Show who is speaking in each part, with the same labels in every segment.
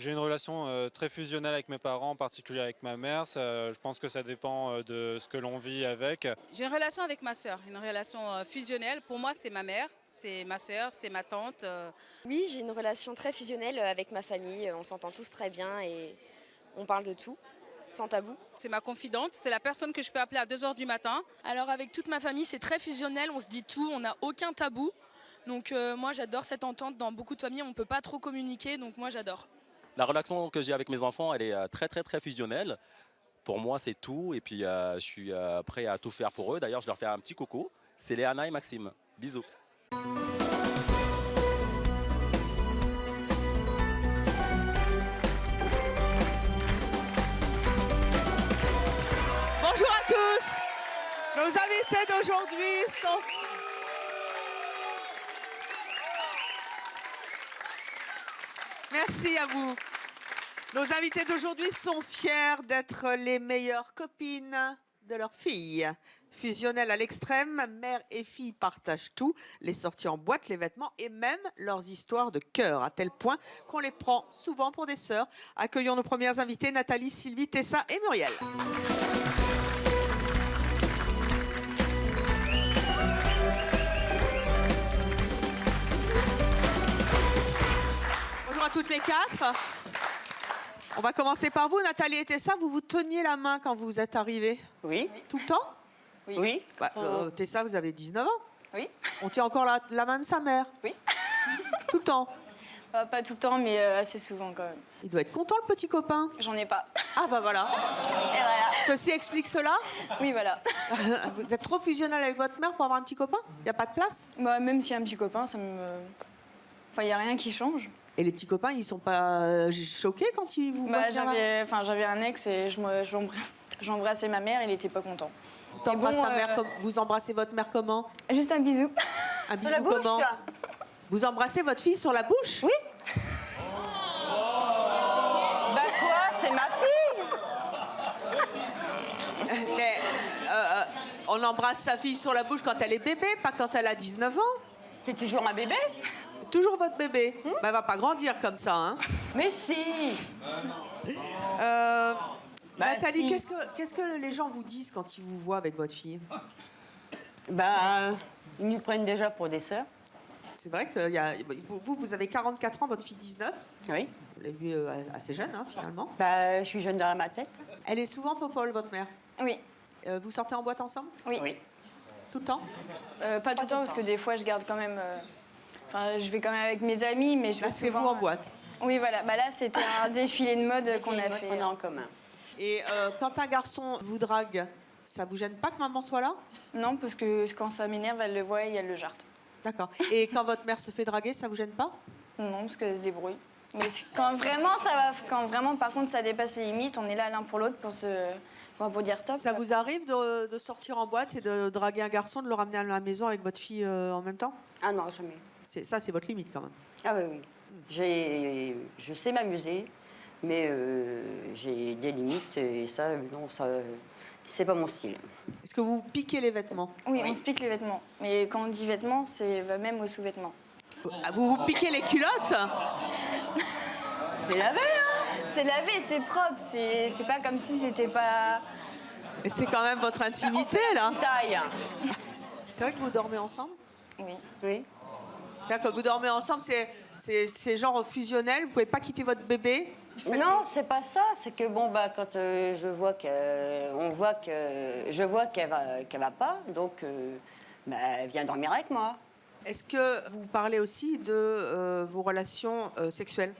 Speaker 1: J'ai une relation très fusionnelle avec mes parents, en particulier avec ma mère. Je pense que ça dépend de ce que l'on vit avec.
Speaker 2: J'ai une relation avec ma sœur, une relation fusionnelle. Pour moi, c'est ma mère, c'est ma sœur, c'est ma tante.
Speaker 3: Oui, j'ai une relation très fusionnelle avec ma famille. On s'entend tous très bien et on parle de tout, sans tabou.
Speaker 2: C'est ma confidente, c'est la personne que je peux appeler à 2 heures du matin.
Speaker 4: Alors avec toute ma famille, c'est très fusionnel, on se dit tout, on n'a aucun tabou. Donc moi j'adore cette entente. Dans beaucoup de familles, on ne peut pas trop communiquer, donc moi j'adore.
Speaker 5: La relation que j'ai avec mes enfants, elle est très fusionnelle. Pour moi, c'est tout. Et puis, je suis prêt à tout faire pour eux. D'ailleurs, je leur fais un petit coucou. C'est Léana et Maxime. Bisous.
Speaker 6: Bonjour à tous. Nos invités d'aujourd'hui sont... Merci à vous. Nos invités d'aujourd'hui sont fiers d'être les meilleures copines de leur fille. Fusionnelles à l'extrême, mère et fille partagent tout, les sorties en boîte, les vêtements et même leurs histoires de cœur, à tel point qu'on les prend souvent pour des sœurs. Accueillons nos premières invitées, Nathalie, Sylvie, Tessa et Muriel. Bonjour à toutes les quatre. On va commencer par vous, Nathalie et Tessa. Vous vous teniez la main quand vous êtes arrivées?
Speaker 7: Oui.
Speaker 6: Tout le temps?
Speaker 7: Oui.
Speaker 6: Bah, Tessa, vous avez 19 ans.
Speaker 7: Oui.
Speaker 6: On tient encore la main de sa mère?
Speaker 7: Oui.
Speaker 6: Tout le temps?
Speaker 7: Pas tout le temps, mais assez souvent quand même.
Speaker 6: Il doit être content, le petit copain.
Speaker 7: J'en ai pas.
Speaker 6: Ah bah voilà.
Speaker 7: Et voilà.
Speaker 6: Ceci explique cela.
Speaker 7: Oui, voilà.
Speaker 6: Vous êtes trop fusionnel avec votre mère pour avoir un petit copain? Il n'y a pas de place?
Speaker 7: Bah, même s'il y a un petit copain, ça me... Enfin, il n'y a rien qui change.
Speaker 6: Et les petits copains, ils sont pas choqués quand ils vous voient
Speaker 7: Bah,
Speaker 6: venir là?
Speaker 7: j'avais un ex et j'embrassais ma mère, il n'était pas content.
Speaker 6: Vous embrassez votre mère comment?
Speaker 7: Juste un bisou.
Speaker 6: Un bisou comment? Vous embrassez votre fille sur la bouche?
Speaker 7: Oui.
Speaker 8: Bah quoi? C'est ma fille.
Speaker 6: Mais on embrasse sa fille sur la bouche quand elle est bébé, pas quand elle a 19 ans.
Speaker 8: C'est toujours un bébé?
Speaker 6: Toujours votre bébé. Bah, elle va pas grandir comme ça, hein.
Speaker 8: Mais si.
Speaker 6: Nathalie,
Speaker 8: si.
Speaker 6: qu'est-ce que les gens vous disent quand ils vous voient avec votre fille?
Speaker 8: Bah, ils nous prennent déjà pour des sœurs.
Speaker 6: C'est vrai que vous avez 44 ans, votre fille 19.
Speaker 8: Oui.
Speaker 6: Vous l'avez vue assez jeune, hein, finalement.
Speaker 8: Bah, je suis jeune dans ma tête.
Speaker 6: Elle est souvent fofolle, votre mère.
Speaker 7: Oui.
Speaker 6: Vous sortez en boîte ensemble?
Speaker 7: Oui.
Speaker 6: Tout le temps?
Speaker 7: Pas tout le temps, parce que des fois, je garde quand même... Enfin, je vais quand même avec mes amis, mais je vais
Speaker 6: Là, c'est
Speaker 7: souvent...
Speaker 6: vous en boîte.
Speaker 7: Oui, voilà. Bah, là, c'était un défilé de mode qu'on a fait.
Speaker 8: On a en commun.
Speaker 6: Et quand un garçon vous drague, ça vous gêne pas que maman soit là?
Speaker 7: Non, parce que quand ça m'énerve, elle le voit et elle le jarte.
Speaker 6: D'accord. Et quand votre mère se fait draguer, ça vous gêne pas?
Speaker 7: Non, parce qu'elle se débrouille. Mais quand vraiment ça va, quand vraiment par contre ça dépasse les limites, on est là l'un pour l'autre pour dire stop.
Speaker 6: Ça vous arrive de sortir en boîte et de draguer un garçon, de le ramener à la maison avec votre fille en même temps?
Speaker 8: Ah non, jamais.
Speaker 6: Ça, c'est votre limite quand même.
Speaker 8: Ah oui. Je sais m'amuser, mais j'ai des limites et ça, non, ça, c'est pas mon style.
Speaker 6: Est-ce que vous piquez les vêtements?
Speaker 7: Oui, on se pique les vêtements. Mais quand on dit vêtements, c'est même aux sous-vêtements.
Speaker 6: Vous piquez les culottes?
Speaker 8: C'est lavé, hein?
Speaker 7: C'est lavé, c'est propre. C'est pas comme si c'était pas.
Speaker 6: Et c'est quand même votre intimité, là.
Speaker 8: Taille.
Speaker 6: C'est vrai que vous dormez ensemble?
Speaker 7: Oui.
Speaker 8: Oui.
Speaker 6: C'est-à-dire que vous dormez ensemble, c'est genre fusionnel, vous pouvez pas quitter votre bébé?
Speaker 8: Non, c'est pas ça. C'est que bon, bah, quand je vois qu'elle va pas, donc bah, elle vient dormir avec moi.
Speaker 6: Est-ce que vous parlez aussi de vos relations sexuelles?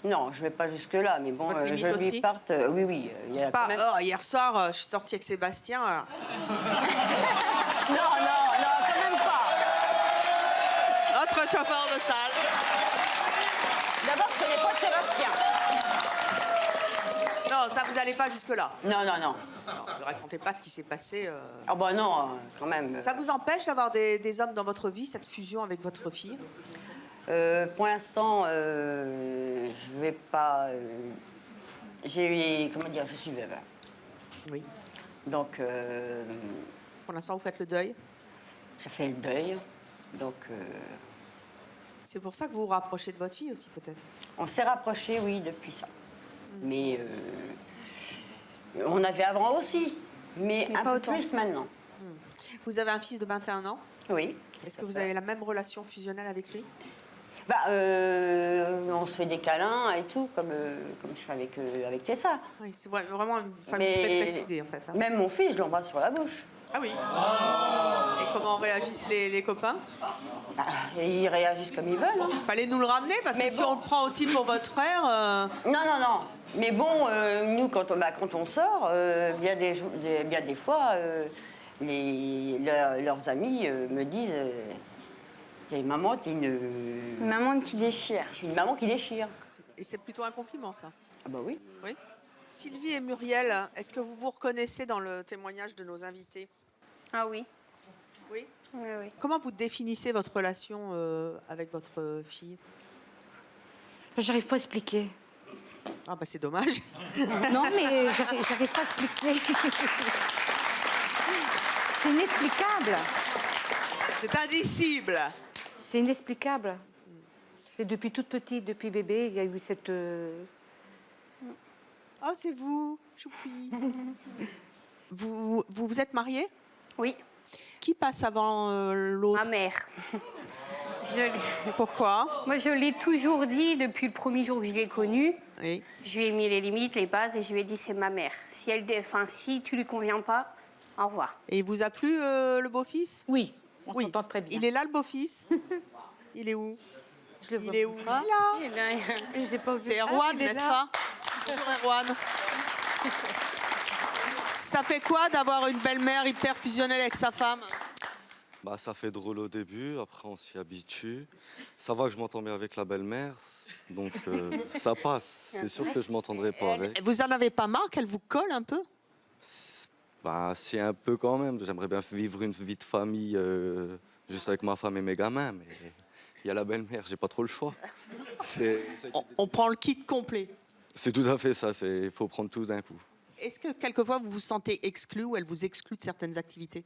Speaker 8: Non, je vais pas jusque là, mais bon,
Speaker 6: votre limite
Speaker 8: je lui
Speaker 6: aussi
Speaker 8: parte. Oui. Il y a
Speaker 6: Pas,
Speaker 8: quand même...
Speaker 6: hier soir, je suis sortie avec Sébastien.
Speaker 8: Non, quand même pas.
Speaker 6: Notre chauffeur de salle.
Speaker 8: D'abord, je connais pas Sébastien.
Speaker 6: Non, ça, vous allez pas jusque-là.
Speaker 8: Non.
Speaker 6: Non, ne racontez pas ce qui s'est passé.
Speaker 8: Ah bah non, quand même.
Speaker 6: Ça vous empêche d'avoir des hommes dans votre vie, cette fusion avec votre fille?
Speaker 8: Pour l'instant, je vais pas. Je suis veuve.
Speaker 6: Oui.
Speaker 8: Donc,
Speaker 6: Pour l'instant, vous faites le deuil?
Speaker 8: j'ai fait le deuil. Donc,
Speaker 6: C'est pour ça que vous vous rapprochez de votre fille aussi, peut-être.
Speaker 8: On s'est rapprochés, oui, depuis ça. Mais on avait avant aussi, mais un
Speaker 7: pas
Speaker 8: peu
Speaker 7: autant.
Speaker 8: plus maintenant.
Speaker 6: Vous avez un fils de 21 ans.
Speaker 8: Oui.
Speaker 6: Est-ce que vous avez la même relation fusionnelle avec lui?
Speaker 8: On se fait des câlins et tout, comme je fais avec Tessa.
Speaker 6: Oui, c'est vraiment une famille très soudée, en fait. Hein.
Speaker 8: Même mon fils, je l'embrasse sur la bouche.
Speaker 6: Ah oui. Et comment réagissent les copains?
Speaker 8: Et ils réagissent comme ils veulent. Hein.
Speaker 6: Fallait nous le ramener, parce que
Speaker 8: Mais
Speaker 6: si
Speaker 8: bon.
Speaker 6: on le prend aussi pour votre frère...
Speaker 8: Non. Mais bon, nous, quand on sort, bien des fois, leurs amis me disent maman, t'es
Speaker 7: Une maman qui déchire.
Speaker 8: je suis une maman qui déchire.
Speaker 6: Et c'est plutôt un compliment, ça.
Speaker 8: Ah bah oui.
Speaker 6: Oui. Sylvie et Muriel, est-ce que vous vous reconnaissez dans le témoignage de nos invités?
Speaker 7: Ah oui.
Speaker 6: Oui.
Speaker 7: Oui, oui.
Speaker 6: Comment vous définissez votre relation avec votre fille?
Speaker 9: J'arrive pas à expliquer.
Speaker 6: Ah bah c'est dommage.
Speaker 9: Non, mais j'arrive pas à expliquer. C'est inexplicable.
Speaker 6: C'est indicible.
Speaker 9: C'est inexplicable. C'est depuis toute petite, depuis bébé, il y a eu cette...
Speaker 6: Oh, c'est vous, choupi. Vous êtes mariés?
Speaker 7: Oui,
Speaker 6: Qui passe avant l'autre?
Speaker 7: ma mère.
Speaker 6: Pourquoi?
Speaker 7: Moi, je l'ai toujours dit depuis le premier jour que je l'ai connue.
Speaker 6: Oui.
Speaker 7: Je lui ai mis les limites, les bases, et je lui ai dit c'est ma mère. Si tu lui conviens pas, au revoir.
Speaker 6: Et il vous a plu le beau-fils?
Speaker 9: Oui, on
Speaker 6: Oui.
Speaker 9: s'entend très bien.
Speaker 6: Il est là, le beau-fils? Il est où?
Speaker 9: Je le vois
Speaker 6: Il est où?
Speaker 9: pas.
Speaker 6: Il est là.
Speaker 9: Je l'ai pas vu.
Speaker 6: C'est
Speaker 9: Ah,
Speaker 6: Erwan,
Speaker 9: il est
Speaker 6: n'est-ce
Speaker 9: là.
Speaker 6: pas? Bonjour Erwan. Ça fait quoi d'avoir une belle-mère hyper fusionnelle avec sa femme?
Speaker 10: Bah, ça fait drôle au début, après on s'y habitue. Ça va que je m'entends bien avec la belle-mère, donc ça passe. C'est sûr que je m'entendrai pas avec.
Speaker 6: Vous en avez pas marre qu'elle vous colle un peu?
Speaker 10: Bah, si un peu quand même. J'aimerais bien vivre une vie de famille juste avec ma femme et mes gamins, mais il y a la belle-mère, j'ai pas trop le choix.
Speaker 6: On prend le kit complet.
Speaker 10: C'est tout à fait ça, il faut prendre tout d'un coup.
Speaker 6: Est-ce que quelquefois vous vous sentez exclu ou elle vous exclut de certaines activités?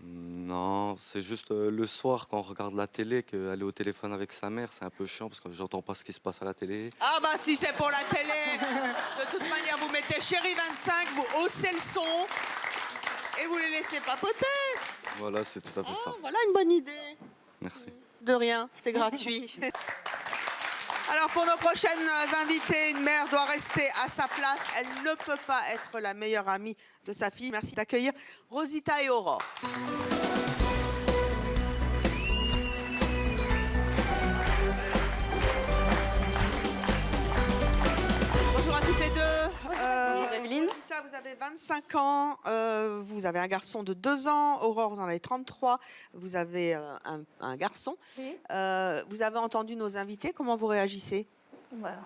Speaker 10: Non, c'est juste le soir quand on regarde la télé, qu'elle est au téléphone avec sa mère, c'est un peu chiant parce que j'entends pas ce qui se passe à la télé.
Speaker 6: Ah bah si c'est pour la télé, de toute manière vous mettez Chérie 25, vous haussez le son et vous les laissez papoter.
Speaker 10: Voilà, c'est tout à fait ça.
Speaker 6: Voilà une bonne idée.
Speaker 10: Merci.
Speaker 6: De rien, c'est gratuit. Alors pour nos prochaines invitées, une mère doit rester à sa place. Elle ne peut pas être la meilleure amie de sa fille. Merci d'accueillir Rosita et Aurore. Bonjour à toutes les deux.
Speaker 7: Bonjour, Evelyne.
Speaker 6: Rosita, vous avez 25 ans, vous avez un garçon de 2 ans, Aurore, vous en avez 33, vous avez un garçon.
Speaker 7: Oui.
Speaker 6: Vous avez entendu nos invités, comment vous réagissez?
Speaker 11: Voilà.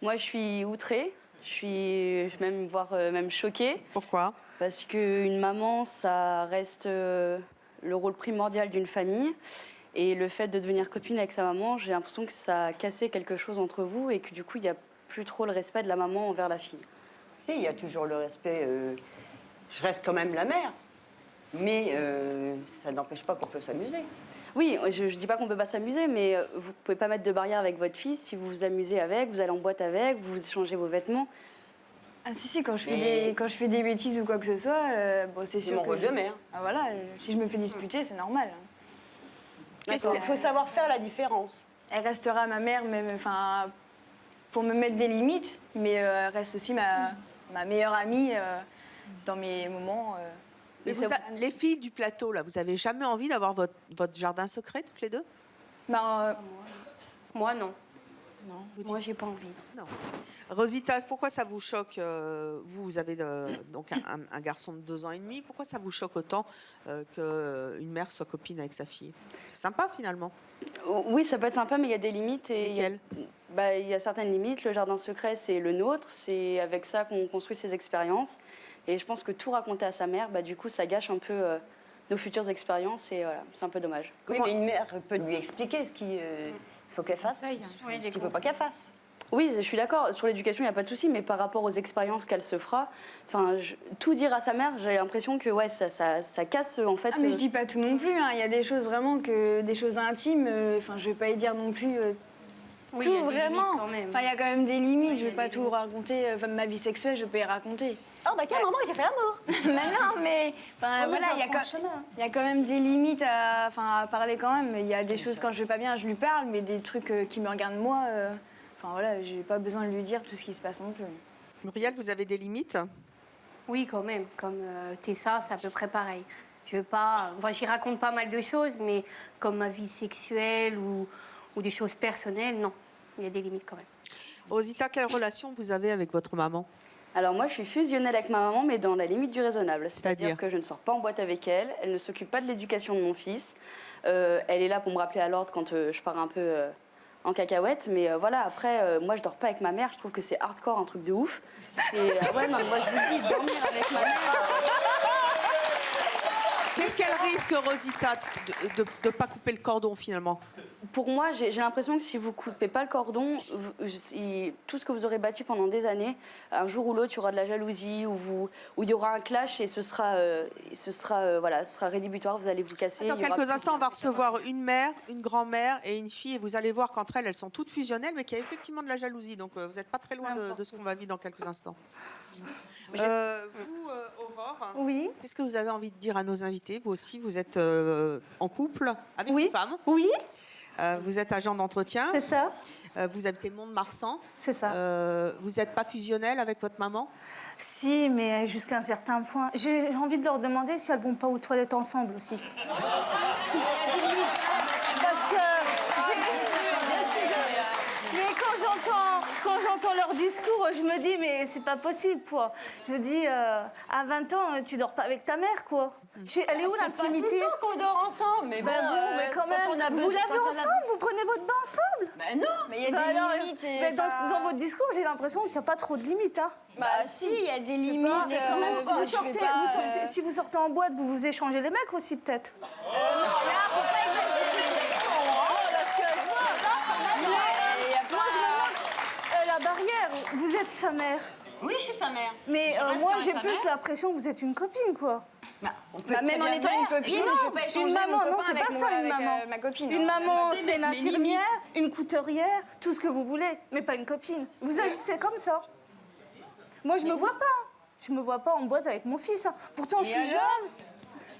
Speaker 11: Moi, je suis outrée, je suis même choquée.
Speaker 6: Pourquoi?
Speaker 11: Parce qu'une maman, ça reste le rôle primordial d'une famille. Et le fait de devenir copine avec sa maman, j'ai l'impression que ça a cassé quelque chose entre vous et que du coup, il n'y a plus trop le respect de la maman envers la fille.
Speaker 8: Si, il y a toujours le respect. Je reste quand même la mère, mais ça n'empêche pas qu'on peut s'amuser.
Speaker 11: Oui, je ne dis pas qu'on ne peut pas s'amuser, mais vous ne pouvez pas mettre de barrière avec votre fils. Si vous vous amusez avec, vous allez en boîte avec, vous échangez vos vêtements.
Speaker 7: Ah si, quand je fais des bêtises ou quoi que ce soit, bon, c'est
Speaker 8: C'est
Speaker 7: sûr
Speaker 8: mon
Speaker 7: que...
Speaker 8: rôle de mère.
Speaker 7: Ah voilà, si je me fais disputer, c'est normal.
Speaker 8: Il faut savoir faire la différence.
Speaker 7: Elle restera ma mère, même, enfin, pour me mettre des limites, mais elle reste aussi ma meilleure amie dans mes moments.
Speaker 6: Et les filles du plateau, là, vous avez jamais envie d'avoir votre jardin secret, toutes les deux?
Speaker 7: Moi, non.
Speaker 11: Non,
Speaker 7: moi, j'ai pas envie.
Speaker 6: Non. Rosita, pourquoi ça vous choque vous avez donc un garçon de 2 ans et demi. Pourquoi ça vous choque autant qu'une mère soit copine avec sa fille? C'est sympa, finalement.
Speaker 11: Oui, ça peut être sympa, mais il y a des limites.
Speaker 6: Lesquelles?
Speaker 11: Il y a certaines limites. Le jardin secret, c'est le nôtre. C'est avec ça qu'on construit ses expériences. Et je pense que tout raconter à sa mère, du coup, ça gâche un peu nos futures expériences. Et voilà, c'est un peu dommage.
Speaker 8: Oui, mais une mère peut lui expliquer ce qu'il faut qu'elle fasse,
Speaker 7: Oui,
Speaker 8: ce qu'il ne faut pas qu'elle fasse.
Speaker 11: Oui, je suis d'accord. Sur l'éducation, il n'y a pas de souci, mais par rapport aux expériences qu'elle se fera, tout dire à sa mère, j'ai l'impression que ouais, ça casse en fait.
Speaker 7: Ah, mais je dis pas tout non plus. Il y a des choses vraiment des choses intimes. Je vais pas y dire non plus.
Speaker 12: Oui,
Speaker 7: tout
Speaker 12: il y a des
Speaker 7: vraiment.
Speaker 12: limites quand même.
Speaker 7: Il y a quand même des limites. Je vais pas tout raconter. Ma vie sexuelle, je peux y raconter.
Speaker 8: Oh bah tiens, maman, j'ai fait l'amour.
Speaker 7: Mais non, mais voilà, il y a quand même des limites à parler quand même. Il y a des choses quand je vais pas bien, je lui parle, mais des trucs qui me regardent moi. Voilà, j'ai pas besoin de lui dire tout ce qui se passe non plus.
Speaker 6: Muriel, vous avez des limites?
Speaker 12: Oui, quand même. Comme Tessa, c'est à peu près pareil. Je veux pas... j'y raconte pas mal de choses, mais comme ma vie sexuelle ou des choses personnelles, non. Il y a des limites quand même.
Speaker 6: Rosita, quelle relation vous avez avec votre maman?
Speaker 11: Alors moi, je suis fusionnelle avec ma maman, mais dans la limite du raisonnable.
Speaker 6: C'est-à-dire
Speaker 11: C'est-à-dire que je ne sors pas en boîte avec elle, elle ne s'occupe pas de l'éducation de mon fils. Elle est là pour me rappeler à l'ordre quand je pars un peu en cacahuète. Mais voilà, après, moi, je dors pas avec ma mère. Je trouve que c'est hardcore, un truc de ouf. Ouais, non, moi, je vous dis, dormir avec ma mère...
Speaker 6: Qu'est-ce qu'elle risque, Rosita, de ne pas couper le cordon, finalement?
Speaker 11: Pour moi, j'ai l'impression que si vous ne coupez pas le cordon, tout ce que vous aurez bâti pendant des années, un jour ou l'autre, il y aura de la jalousie, où il y aura un clash et ce sera rédhibitoire, vous allez vous casser.
Speaker 6: Dans quelques instants, on va recevoir une mère, une grand-mère et une fille. Et vous allez voir qu'entre elles, elles sont toutes fusionnelles, mais qu'il y a effectivement de la jalousie. Donc, vous n'êtes pas très loin de ce qu'on va vivre dans quelques instants. Vous, Aurore,
Speaker 13: oui.
Speaker 6: Qu'est-ce que vous avez envie de dire à nos invités? Vous aussi, vous êtes en couple avec une femme.
Speaker 13: Oui.
Speaker 6: Vous êtes agent d'entretien.
Speaker 13: C'est ça.
Speaker 6: Vous habitez Mont-de-Marsan.
Speaker 13: C'est ça.
Speaker 6: Vous n'êtes pas fusionnelle avec votre maman?
Speaker 13: Si, mais jusqu'à un certain point. J'ai envie de leur demander si elles vont pas aux toilettes ensemble aussi. Parce que mais quand j'entends leur discours, je me dis mais c'est pas possible quoi. Je me dis à 20 ans tu dors pas avec ta mère quoi. Elle est où l'intimité?
Speaker 8: C'est pas tout le temps qu'on dort ensemble, mais bon,
Speaker 13: mais quand même, vous lavez ensemble, vous prenez votre bain ensemble.
Speaker 8: Ben non, mais il y a des limites.
Speaker 13: Mais dans votre discours, j'ai l'impression qu'il n'y a pas trop de limites. Hein.
Speaker 7: Bah si, il y a des limites.
Speaker 13: Si vous sortez en boîte, vous vous échangez les mecs aussi peut-être.
Speaker 7: Non, là, faut pas exagérer.
Speaker 13: Parce que je vois, moi je me demande, la barrière, vous êtes sa mère.
Speaker 8: Oui, je suis sa mère.
Speaker 13: Mais moi, j'ai plus l'impression que vous êtes une copine, quoi.
Speaker 7: Même en étant une copine, je vais pas échanger
Speaker 13: une maman,
Speaker 7: mon
Speaker 13: non,
Speaker 7: copain
Speaker 13: c'est pas ça, une
Speaker 7: avec
Speaker 13: maman.
Speaker 7: ma copine.
Speaker 13: Une maman, c'est une
Speaker 8: mes
Speaker 13: infirmière, une couturière, tout ce que vous voulez, mais pas une copine. Vous agissez comme ça. Moi, je me vois pas. Je me vois pas en boîte avec mon fils. Hein. Pourtant, je suis jeune.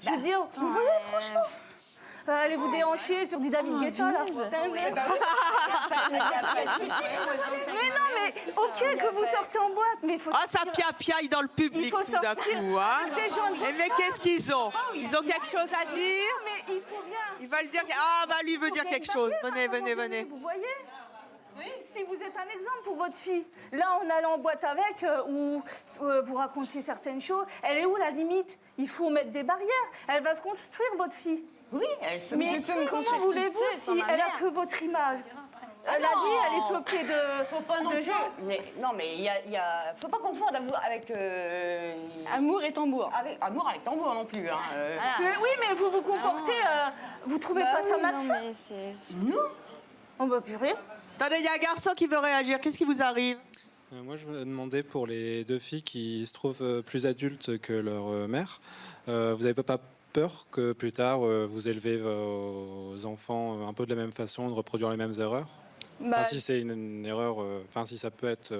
Speaker 13: Je veux dire, vous voyez, franchement. Allez vous déhancher sur du David Guetta, là. Mais non, mais ok que vous sortez en boîte, mais il faut...
Speaker 6: Ah, ça piaille dans le public tout d'un coup, hein.
Speaker 13: des gens...
Speaker 6: Et mais qu'est-ce qu'ils ont? Ils ont quelque chose à dire?
Speaker 13: Mais il faut bien...
Speaker 6: Ils veulent dire... Ah, bah lui veut dire quelque chose. Venez, venez, venez.
Speaker 13: Vous voyez? Si vous êtes un exemple pour votre fille, là en allant en boîte avec, ou vous racontez certaines choses, elle est où la limite? Il faut mettre des barrières. Elle va se construire, votre fille.
Speaker 8: Oui, elle se
Speaker 13: Mais comment voulez-vous si elle a que votre image? La vie, elle est peuplée de jeux.
Speaker 8: Non, mais il y a... Faut pas confondre amour avec...
Speaker 7: Amour et tambour.
Speaker 8: Amour avec tambour non plus. Hein,
Speaker 13: Mais oui, mais vous vous comportez... vous trouvez pas ça malsain?
Speaker 8: Non.
Speaker 13: On va plus rire.
Speaker 6: Attendez, il y a un garçon qui veut réagir. Qu'est-ce qui vous arrive?
Speaker 1: Moi, je me demandais pour les deux filles qui se trouvent plus adultes que leur mère, vous n'avez pas peur que plus tard, vous élevez vos enfants un peu de la même façon, de reproduire les mêmes erreurs? Si c'est une erreur, si ça peut être...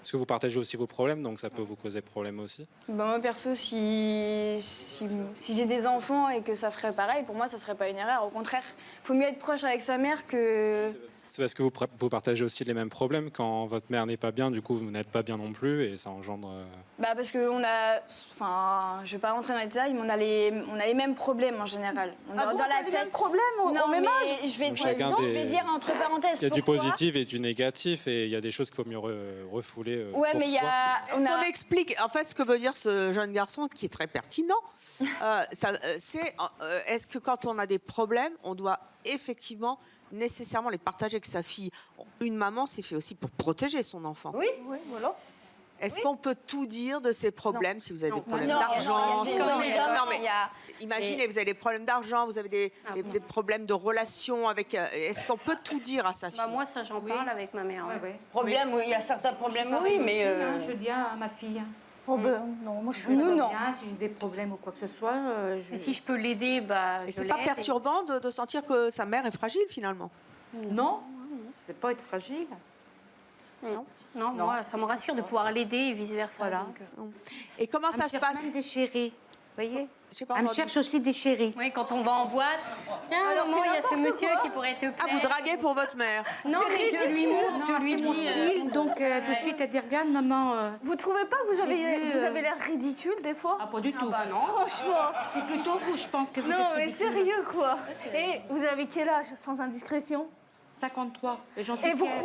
Speaker 1: Parce que vous partagez aussi vos problèmes, donc ça peut vous causer problème aussi.
Speaker 7: Moi, perso, si j'ai des enfants et que ça ferait pareil, pour moi, ça serait pas une erreur. Au contraire, il faut mieux être proche avec sa mère que...
Speaker 1: C'est parce que vous partagez aussi les mêmes problèmes. Quand votre mère n'est pas bien, du coup, vous n'êtes pas bien non plus et ça engendre...
Speaker 7: Parce qu'on a... je vais pas rentrer dans les détails, mais on a les mêmes problèmes en général. On a dans la tête...
Speaker 13: mêmes problèmes au même âge?
Speaker 7: Je vais dire entre parenthèses
Speaker 1: il y a du
Speaker 7: pourquoi.
Speaker 1: positif et du négatif et il y a des choses qu'il faut mieux refouler.
Speaker 7: Ouais, mais il y a...
Speaker 6: On explique, en fait, ce que veut dire ce jeune garçon, qui est très pertinent. Est-ce que quand on a des problèmes, on doit effectivement nécessairement les partager avec sa fille? Une maman, c'est fait aussi pour protéger son enfant.
Speaker 7: Oui,
Speaker 13: voilà.
Speaker 6: Est-ce qu'on peut tout dire de ces problèmes, si vous avez des problèmes d'argent?
Speaker 7: Non, mais
Speaker 6: imaginez, vous avez des problèmes d'argent, vous avez des problèmes de relation avec... Est-ce qu'on peut tout dire à sa fille?
Speaker 12: Moi, ça, j'en parle avec ma mère.
Speaker 8: Problème, oui, il y a certains problèmes, oui, mais...
Speaker 9: Je dis à ma fille.
Speaker 13: Oh non, moi je suis
Speaker 9: non. Si j'ai des problèmes ou quoi que ce soit,
Speaker 12: Et si je peux l'aider, bah,
Speaker 6: Et
Speaker 12: je
Speaker 6: c'est pas
Speaker 12: l'aide.
Speaker 6: perturbant de sentir que sa mère est fragile, finalement?
Speaker 9: Non, c'est pas être fragile.
Speaker 12: Non, moi, ça me rassure de pouvoir l'aider et vice-versa.
Speaker 9: Voilà.
Speaker 6: Et comment ça se passe?
Speaker 9: Des chéris, voyez.
Speaker 6: Pas
Speaker 9: Elle me
Speaker 6: entendu.
Speaker 9: cherche aussi des chéris.
Speaker 12: Oui, quand on va en boîte, tiens,
Speaker 6: Alors,
Speaker 12: maman,
Speaker 6: c'est
Speaker 12: il y a ce
Speaker 6: n'importe
Speaker 12: monsieur
Speaker 6: quoi.
Speaker 12: qui pourrait te plaire.
Speaker 6: Ah, vous draguez pour votre mère?
Speaker 12: Non, mais je lui montre, je lui dis...
Speaker 9: Donc, tout de suite, elle dit, regarde, maman...
Speaker 13: Vous trouvez pas que vous avez l'air ridicule des fois?
Speaker 9: Ah, pas du tout.
Speaker 12: bah non.
Speaker 13: Franchement.
Speaker 9: C'est plutôt vous, je pense, que vous
Speaker 13: Non,
Speaker 9: êtes
Speaker 13: mais
Speaker 9: ridicule.
Speaker 13: sérieux quoi. Et vous avez quel âge, sans indiscrétion?
Speaker 9: 53. Et j'en suis
Speaker 13: Et vous
Speaker 9: fière.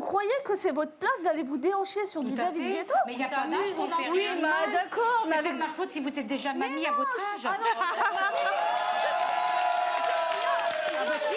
Speaker 13: croyez que c'est votre place d'aller vous déhancher sur du
Speaker 9: Tout à
Speaker 13: David
Speaker 9: fait.
Speaker 13: Guetta?
Speaker 9: Mais il n'y a pas d'âge pour danser.
Speaker 13: Oui, bah d'accord, mais
Speaker 9: C'est
Speaker 13: avec...
Speaker 9: pas ma faute si vous êtes déjà mamie à votre âge.
Speaker 13: Ah
Speaker 9: Ah bah si,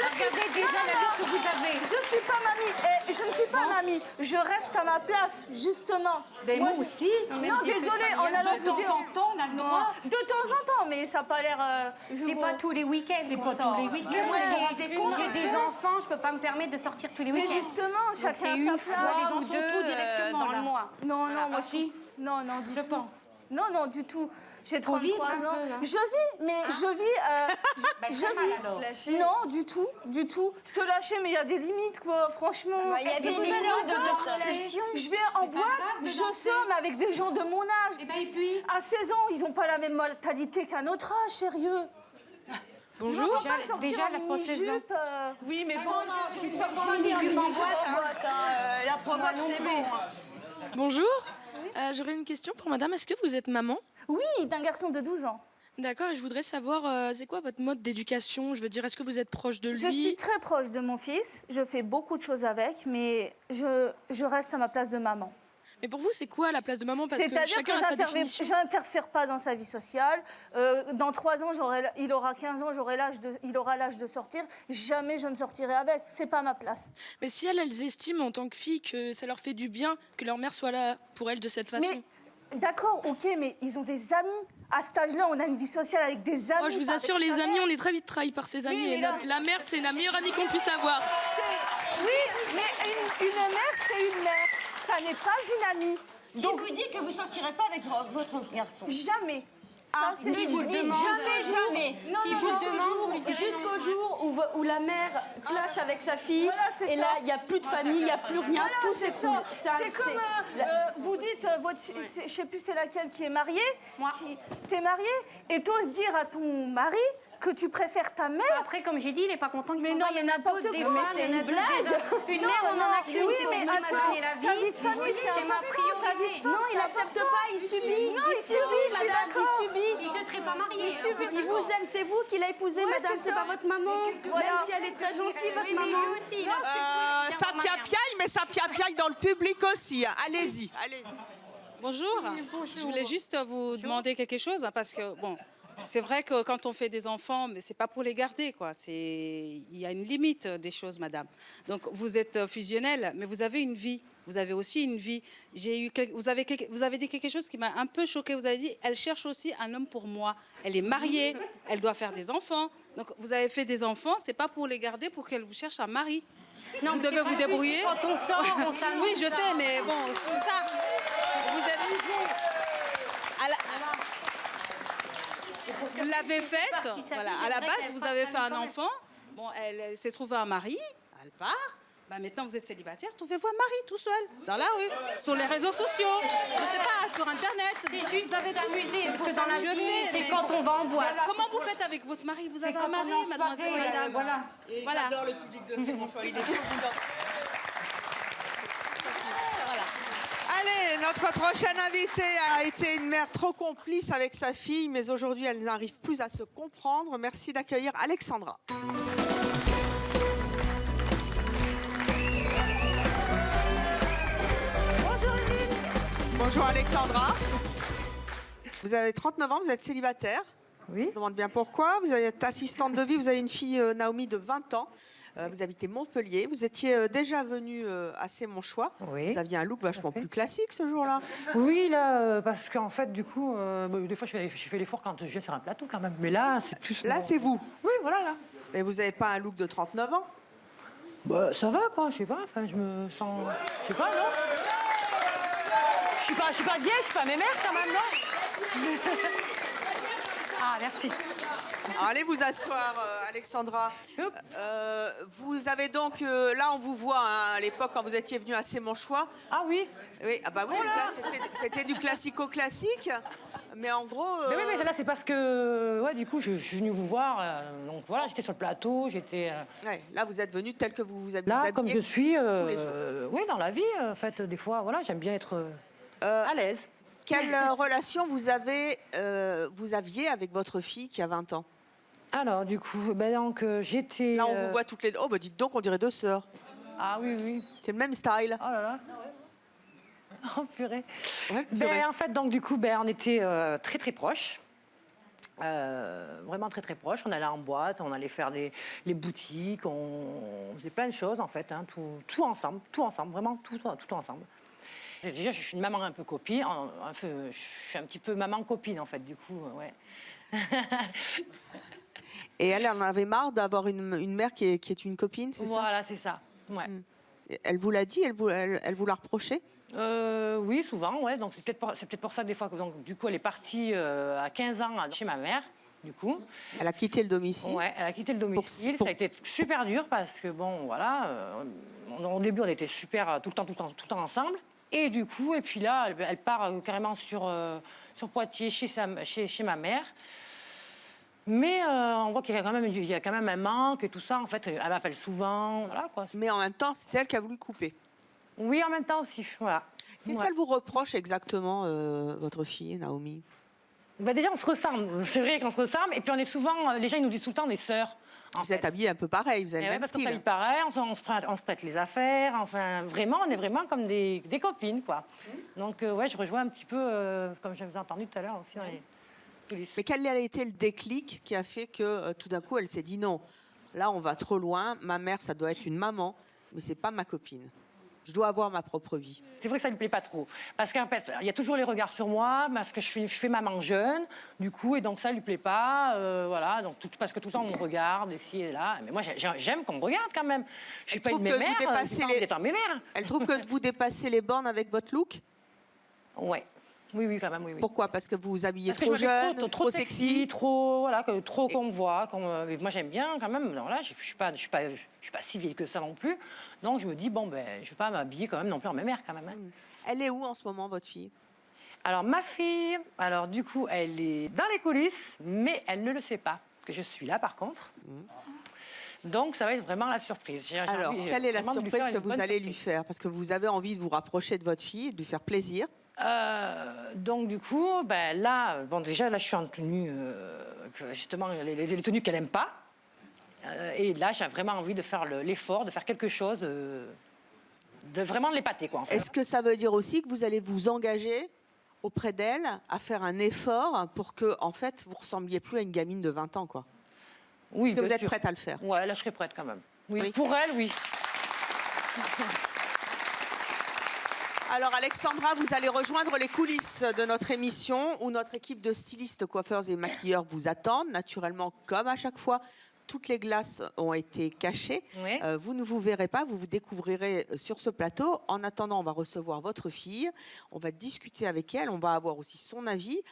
Speaker 9: regardez déjà la vie que vous avez.
Speaker 13: Je suis pas mamie. Et je ne suis pas mamie. Je reste à ma place, justement.
Speaker 9: Ben moi
Speaker 13: je-
Speaker 9: aussi.
Speaker 13: Non, désolée, en allant
Speaker 9: de
Speaker 13: vous
Speaker 9: temps
Speaker 13: déhancher.
Speaker 9: en temps, on a le
Speaker 13: Non,
Speaker 9: droit.
Speaker 13: de temps en temps, mais ça n'a pas l'air...
Speaker 12: C'est pas tous les week-ends qu'on
Speaker 9: pas
Speaker 12: sort.
Speaker 9: tous les week-ends.
Speaker 12: Mais moi,
Speaker 9: Vous vous rendez compte
Speaker 12: j'ai des enfants, je peux pas me permettre de sortir tous les
Speaker 13: Mais
Speaker 12: week-ends.
Speaker 13: justement,
Speaker 12: Donc
Speaker 13: chacun
Speaker 12: c'est
Speaker 13: a
Speaker 12: une
Speaker 13: sa
Speaker 12: fois
Speaker 13: place.
Speaker 12: ou deux
Speaker 9: directement,
Speaker 12: dans
Speaker 9: là.
Speaker 12: le mois.
Speaker 13: Non, non, moi
Speaker 9: si.
Speaker 13: Non, non, du
Speaker 9: Je
Speaker 13: tout.
Speaker 9: pense.
Speaker 13: Non, du tout. J'ai
Speaker 9: Faut
Speaker 13: 33
Speaker 9: vivre un
Speaker 13: ans.
Speaker 9: peu, hein.
Speaker 13: Je vis, mais je vis...
Speaker 9: Ben,
Speaker 13: je
Speaker 9: très mal,
Speaker 13: vis.
Speaker 9: alors.
Speaker 13: Non, du tout. Se lâcher, mais il y a des limites, quoi, franchement.
Speaker 7: Il y a
Speaker 13: Est-ce
Speaker 7: des
Speaker 13: que vous
Speaker 7: limites
Speaker 13: allez
Speaker 7: de
Speaker 13: en
Speaker 7: notre
Speaker 13: boîte?
Speaker 7: relation.
Speaker 13: Je vais en boîte,
Speaker 9: grave de
Speaker 13: je
Speaker 9: danser.
Speaker 13: somme avec des gens de mon âge.
Speaker 9: Et puis
Speaker 13: À 16 ans, ils n'ont pas la même mentalité qu'à notre âge, sérieux.
Speaker 4: Bonjour.
Speaker 13: Je ne peux pas sortir
Speaker 9: déjà,
Speaker 13: en
Speaker 9: elle a pas 16 ans.
Speaker 13: mini-jupe. Oui, mais bon...
Speaker 8: Je ne sors pas en mini-jupe en boîte, la provoque, c'est bon.
Speaker 4: Bonjour. J'aurais une question pour madame. Est-ce que vous êtes maman?
Speaker 13: Oui, d'un garçon de 12 ans.
Speaker 4: D'accord, et je voudrais savoir, c'est quoi votre mode d'éducation? Je veux dire, est-ce que vous êtes proche de lui?
Speaker 13: Je suis très proche de mon fils. Je fais beaucoup de choses avec, mais je reste à ma place de maman.
Speaker 4: Mais pour vous, c'est quoi la place de maman? Parce que
Speaker 13: C'est-à-dire que
Speaker 4: chacun a sa définition.
Speaker 13: je n'interfère pas dans sa vie sociale. Dans 3 ans, il aura 15 ans, il aura l'âge de sortir. Jamais je ne sortirai avec. C'est pas ma place.
Speaker 4: Mais si elles estiment en tant que filles que ça leur fait du bien que leur mère soit là pour elles de cette façon.
Speaker 13: Mais d'accord, ok, mais ils ont des amis. À cet âge-là, on a une vie sociale avec des amis.
Speaker 4: Oh, je vous
Speaker 13: pas
Speaker 4: assure,
Speaker 13: avec
Speaker 4: les
Speaker 13: sa
Speaker 4: amis,
Speaker 13: mère.
Speaker 4: on est très vite trahis par ses amis.
Speaker 13: mais
Speaker 4: Et
Speaker 13: là-
Speaker 4: la mère, c'est la meilleure amie qu'on puisse avoir.
Speaker 13: Oui, mais une mère, c'est une mère. Ça n'est pas une amie.
Speaker 8: Donc vous dites que vous sortirez pas avec votre garçon?
Speaker 13: Jamais.
Speaker 8: Ah,
Speaker 13: Ça, c'est
Speaker 8: si vous le
Speaker 13: jamais,
Speaker 8: demandez,
Speaker 13: jamais. Non,
Speaker 8: Si
Speaker 13: non,
Speaker 8: vous le
Speaker 13: non,
Speaker 8: demandez,
Speaker 14: Jusqu'au jour où la mère clash avec sa fille,
Speaker 13: Voilà, c'est
Speaker 14: et
Speaker 13: ça.
Speaker 14: là, il n'y a plus de famille, il n'y a plus rien,
Speaker 13: Voilà,
Speaker 14: tout
Speaker 13: c'est
Speaker 14: s'écroule.
Speaker 13: ça. C'est comme, vous dites, votre fille, je sais plus c'est laquelle qui est mariée.
Speaker 12: Moi.
Speaker 13: T'es mariée et t'oses dire à ton mari que tu préfères ta mère.
Speaker 12: Après, comme j'ai dit, il n'est pas content qu'il
Speaker 13: Mais
Speaker 12: s'en
Speaker 13: non,
Speaker 12: va. Il y en
Speaker 13: mais
Speaker 12: a
Speaker 13: n'importe
Speaker 12: d'autres, des
Speaker 13: quoi,
Speaker 12: femmes,
Speaker 13: mais
Speaker 12: il y en a
Speaker 13: c'est
Speaker 12: d'autres,
Speaker 13: une
Speaker 12: des hommes. Une mère, on en a qu'une,
Speaker 13: Oui,
Speaker 12: c'est
Speaker 13: mais
Speaker 12: celle qui m'a
Speaker 13: attends,
Speaker 12: donné la vie.
Speaker 13: ta vie de famille,
Speaker 12: C'est ma priorité.
Speaker 13: Ta vie de femme,
Speaker 14: Non, il
Speaker 13: c'est
Speaker 14: n'accepte
Speaker 13: important.
Speaker 14: pas, il subit.
Speaker 13: Non, il subit, je suis
Speaker 14: madame,
Speaker 13: d'accord.
Speaker 14: il subit.
Speaker 12: Il se serait pas marié.
Speaker 14: Il vous aime, c'est vous qui l'a épousé,
Speaker 13: Ouais,
Speaker 14: madame,
Speaker 13: c'est
Speaker 14: c'est
Speaker 13: ça.
Speaker 14: pas votre maman.
Speaker 13: Voilà.
Speaker 14: Même si elle est très gentille, votre
Speaker 12: Oui, mais
Speaker 14: maman.
Speaker 12: lui aussi. il a-
Speaker 6: Ça piapiaille, mais ça piapiaille dans le public aussi. Hein. Allez-y, allez-y.
Speaker 2: Bonjour. Je voulais juste vous demander quelque chose hein, parce que bon, c'est vrai que quand on fait des enfants, mais c'est pas pour les garder quoi. Il y a une limite des choses, madame. Donc vous êtes fusionnelle, mais vous avez une vie. Vous avez aussi une vie. Vous avez dit quelque chose qui m'a un peu choquée. Vous avez dit, elle cherche aussi un homme pour moi. Elle est mariée, elle doit faire des enfants. Donc vous avez fait des enfants, c'est pas pour les garder, pour qu'elle vous cherche un mari.
Speaker 12: Non,
Speaker 2: Vous
Speaker 12: mais
Speaker 2: devez
Speaker 12: c'est
Speaker 2: vous
Speaker 12: pas
Speaker 2: débrouiller.
Speaker 12: Quand on sort, on s'amuse.
Speaker 2: Oui, je sais, mais bon, c'est ça. Vous êtes. Vous l'avez faite, voilà. À la base, vous avez fait un enfant. Bon, elle s'est trouvée un mari, elle part. Bah maintenant, vous êtes célibataire, trouvez-vous un mari tout seul, dans la rue, sur les réseaux sociaux, je sais pas, sur Internet.
Speaker 12: C'est juste
Speaker 2: vous avez tout.
Speaker 12: s'amuser, parce que dans la
Speaker 2: Je
Speaker 12: vie,
Speaker 2: sais,
Speaker 12: c'est
Speaker 2: mais-
Speaker 12: quand on va en boîte.
Speaker 2: Comment vous faites avec votre mari? Vous avez
Speaker 9: quand
Speaker 2: un
Speaker 9: on
Speaker 2: mari,
Speaker 9: est en
Speaker 2: mademoiselle,
Speaker 9: soirée,
Speaker 2: madame.
Speaker 9: voilà.
Speaker 2: Voilà.
Speaker 6: J'adore le public de C'est mon choix, il est chaud. Allez, notre prochaine invitée a été une mère trop complice avec sa fille, mais aujourd'hui, elle n'arrive plus à se comprendre. Merci d'accueillir Alexandra. Bonjour Alexandra. Vous avez 39 ans, vous êtes célibataire.
Speaker 15: Oui.
Speaker 6: Je me demande bien pourquoi. Vous êtes assistante de vie, vous avez une fille Naomi de 20 ans. Vous habitez Montpellier. Vous étiez déjà venu à Sémonchois.
Speaker 15: Oui.
Speaker 6: Vous aviez un look vachement plus classique ce jour-là.
Speaker 15: Oui, là, parce qu'en fait, du coup, des fois, je fais l'effort quand je viens sur un plateau quand même. Mais là, c'est plus...
Speaker 6: Là, c'est vous.
Speaker 15: Oui, voilà, là.
Speaker 6: Mais vous n'avez pas un look de 39 ans?
Speaker 15: Bah, ça va, quoi, je sais pas. Enfin, je me sens... Je sais pas, non? Je suis pas vieille, je suis pas mémère quand même, non? Ah, merci.
Speaker 6: Allez vous asseoir, Alexandra. Vous avez donc, là on vous voit hein, à l'époque quand vous étiez venu à Sémonchois.
Speaker 15: Ah oui.
Speaker 6: Oui, ah bah oui, là c'était du classico-classique. Mais en gros...
Speaker 15: Mais oui, mais là c'est parce que, ouais, du coup, je suis venue vous voir. Donc voilà, j'étais sur le plateau, j'étais...
Speaker 6: Ouais, là vous êtes venu tel que vous habillez.
Speaker 15: Là, comme je suis,
Speaker 6: tous les jours.
Speaker 15: oui, dans la vie, en fait, des fois, voilà, j'aime bien être à l'aise.
Speaker 6: Quelle relation vous aviez avec votre fille qui a 20 ans?
Speaker 15: Alors, du coup, ben donc, j'étais...
Speaker 6: Là, on vous voit toutes les deux. Oh, bah dites donc, on dirait deux sœurs.
Speaker 15: Ah oui, oui.
Speaker 6: C'est le même style.
Speaker 15: Oh là là. Oh, purée.
Speaker 6: Ouais, purée.
Speaker 15: Ben, en fait, donc, du coup, ben, on était très, très proches. Vraiment très, très proches. On allait en boîte, on allait faire les boutiques, on faisait plein de choses, en fait. Hein, tout ensemble, vraiment tout ensemble. Déjà, je suis une maman un peu copine. Je suis un petit peu maman-copine, en fait, du coup, ouais.
Speaker 6: Et elle en avait marre d'avoir une mère qui est une copine, c'est ça?
Speaker 15: Voilà, c'est ça. Ouais.
Speaker 6: Elle vous l'a dit? Elle vous l'a reproché?
Speaker 15: Oui, souvent, ouais. Donc c'est peut-être pour ça des fois que donc du coup elle est partie à 15 ans chez ma mère. Du coup,
Speaker 6: elle a quitté le domicile.
Speaker 15: Ouais, elle a quitté le domicile. Ça a été super dur parce que bon, voilà, au début on était super tout le temps ensemble. Et du coup, et puis là, elle part carrément sur Poitiers chez ma mère. Mais on voit qu'il y a quand même un manque et tout ça. En fait, elle m'appelle souvent. Voilà, quoi.
Speaker 6: Mais en même temps, c'est elle qui a voulu couper.
Speaker 15: Oui, en même temps aussi. Voilà.
Speaker 6: Qu'est-ce qu'elle vous reproche exactement, votre fille, Naomi?
Speaker 15: Bah déjà, on se ressemble. C'est vrai qu'on se ressemble. Et puis, on est souvent... Les gens, ils nous disent tout le temps, on est sœurs.
Speaker 6: Vous êtes habillés un peu pareil, vous avez le même
Speaker 15: parce
Speaker 6: style.
Speaker 15: qu'on s'habille pareil, on se prête les affaires. Enfin, vraiment, on est vraiment comme des copines, quoi. Donc, ouais, je rejoins un petit peu, comme je vous ai entendu tout à l'heure aussi dans les coulisses.
Speaker 6: Mais quel a été le déclic qui a fait que tout d'un coup, elle s'est dit non, là, on va trop loin. Ma mère, ça doit être une maman, mais c'est pas ma copine. Je dois avoir ma propre vie.
Speaker 15: C'est vrai que ça ne lui plaît pas trop. Parce qu'en fait, il y a toujours les regards sur moi, parce que je fais maman jeune, du coup, et donc ça ne lui plaît pas. Voilà, donc parce que tout le temps, on me regarde, ici et là. Mais moi, j'aime qu'on me regarde quand même. Je ne suis pas une mémère, je n'ai pas envie d'être un mémère.
Speaker 6: Elle trouve que vous dépassez les bornes avec votre look?
Speaker 15: Ouais. Oui, quand même, oui.
Speaker 6: Pourquoi? Parce que vous vous habillez
Speaker 15: parce
Speaker 6: trop
Speaker 15: que
Speaker 6: jeune,
Speaker 15: trop sexy, trop qu'on me voit. Moi, j'aime bien quand même. Alors là, je suis pas si vieille que ça non plus. Donc, je me dis, bon, ben, je vais pas m'habiller quand même non plus en mémère quand même. Hein.
Speaker 6: Elle est où en ce moment, votre fille?
Speaker 15: Alors, ma fille, du coup, elle est dans les coulisses, mais elle ne le sait pas que je suis là, par contre. Donc, ça va être vraiment la surprise.
Speaker 6: Alors, quelle est la surprise que vous allez lui faire? Parce que vous avez envie de vous rapprocher de votre fille, de lui faire plaisir.
Speaker 15: Donc du coup, ben là, bon déjà là je suis en tenue, justement les tenues qu'elle n'aime pas. Et là j'ai vraiment envie de faire l'effort, de faire quelque chose, de vraiment l'épater quoi. En fait.
Speaker 6: Est-ce que ça veut dire aussi que vous allez vous engager auprès d'elle à faire un effort pour que en fait vous ressembliez plus à une gamine de 20 ans quoi?
Speaker 15: Oui.
Speaker 6: Est-ce que vous êtes prête à le faire?
Speaker 15: Ouais, là je serais prête quand même. Oui. Pour elle, oui.
Speaker 6: Alors Alexandra, vous allez rejoindre les coulisses de notre émission où notre équipe de stylistes, coiffeurs et maquilleurs vous attendent. Naturellement, comme à chaque fois, toutes les glaces ont été cachées.
Speaker 15: Oui.
Speaker 6: Vous ne vous verrez pas, vous vous découvrirez sur ce plateau. En attendant, on va recevoir votre fille, on va discuter avec elle, on va avoir aussi son avis.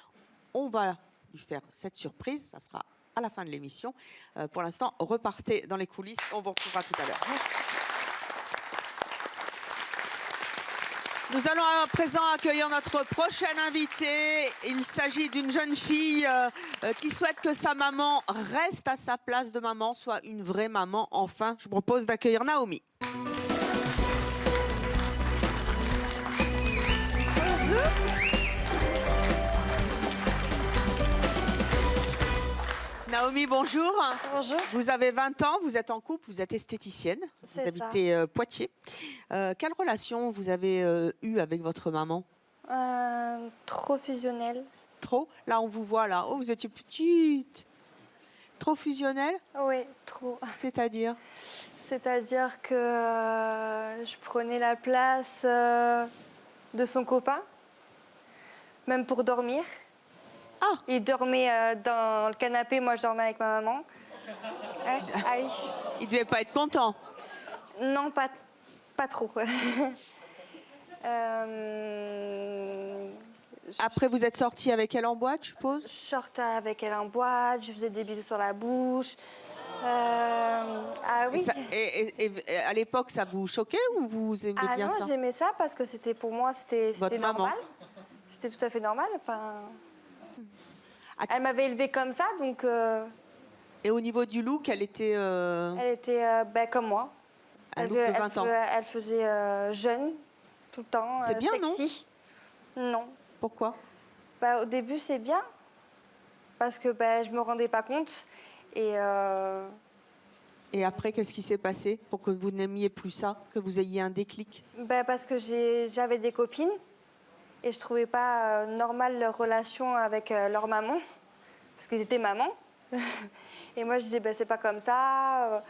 Speaker 6: On va lui faire cette surprise, ça sera à la fin de l'émission. Pour l'instant, repartez dans les coulisses, on vous retrouvera tout à l'heure. Nous allons à présent accueillir notre prochaine invitée. Il s'agit d'une jeune fille qui souhaite que sa maman reste à sa place de maman, soit une vraie maman. Enfin, je vous propose d'accueillir Naomi. Naomi, bonjour.
Speaker 16: Bonjour.
Speaker 6: Vous avez 20 ans, vous êtes en couple, vous êtes esthéticienne, vous habitez Poitiers. Quelle relation vous avez eue avec votre maman?
Speaker 16: Trop fusionnelle.
Speaker 6: Trop? Là, on vous voit là. Oh, vous étiez petite. Trop fusionnelle?
Speaker 16: Oui, trop.
Speaker 6: C'est-à-dire?
Speaker 16: C'est-à-dire que je prenais la place de son copain, même pour dormir.
Speaker 6: Ah.
Speaker 16: Il dormait dans le canapé, moi je dormais avec ma maman. Hein? Aïe.
Speaker 6: Il devait pas être content.
Speaker 16: Non, pas trop.
Speaker 6: Après, vous êtes sortie avec elle en boîte, je suppose?
Speaker 16: Je sortais avec elle en boîte, je faisais des bisous sur la bouche. Ah oui.
Speaker 6: Et à l'époque, ça vous choquait ou vous aimiez bien
Speaker 16: non,
Speaker 6: ça?
Speaker 16: j'aimais ça parce que c'était pour moi, c'était
Speaker 6: Votre maman.
Speaker 16: normal. C'était tout à fait normal. Enfin, elle m'avait élevée comme ça, donc.
Speaker 6: Et au niveau du look, elle était.
Speaker 16: Elle était comme moi.
Speaker 6: Un look de 20 ans.
Speaker 16: Elle faisait jeune tout le temps.
Speaker 6: C'est bien,
Speaker 16: sexy. Non.
Speaker 6: Pourquoi?
Speaker 16: Au début, c'est bien parce que je me rendais pas compte et
Speaker 6: après, qu'est-ce qui s'est passé pour que vous n'aimiez plus ça, que vous ayez un déclic?
Speaker 16: parce que j'avais des copines et je trouvais pas normal leur relation avec leur maman parce qu'ils étaient mamans. Et moi, je disais c'est pas comme ça.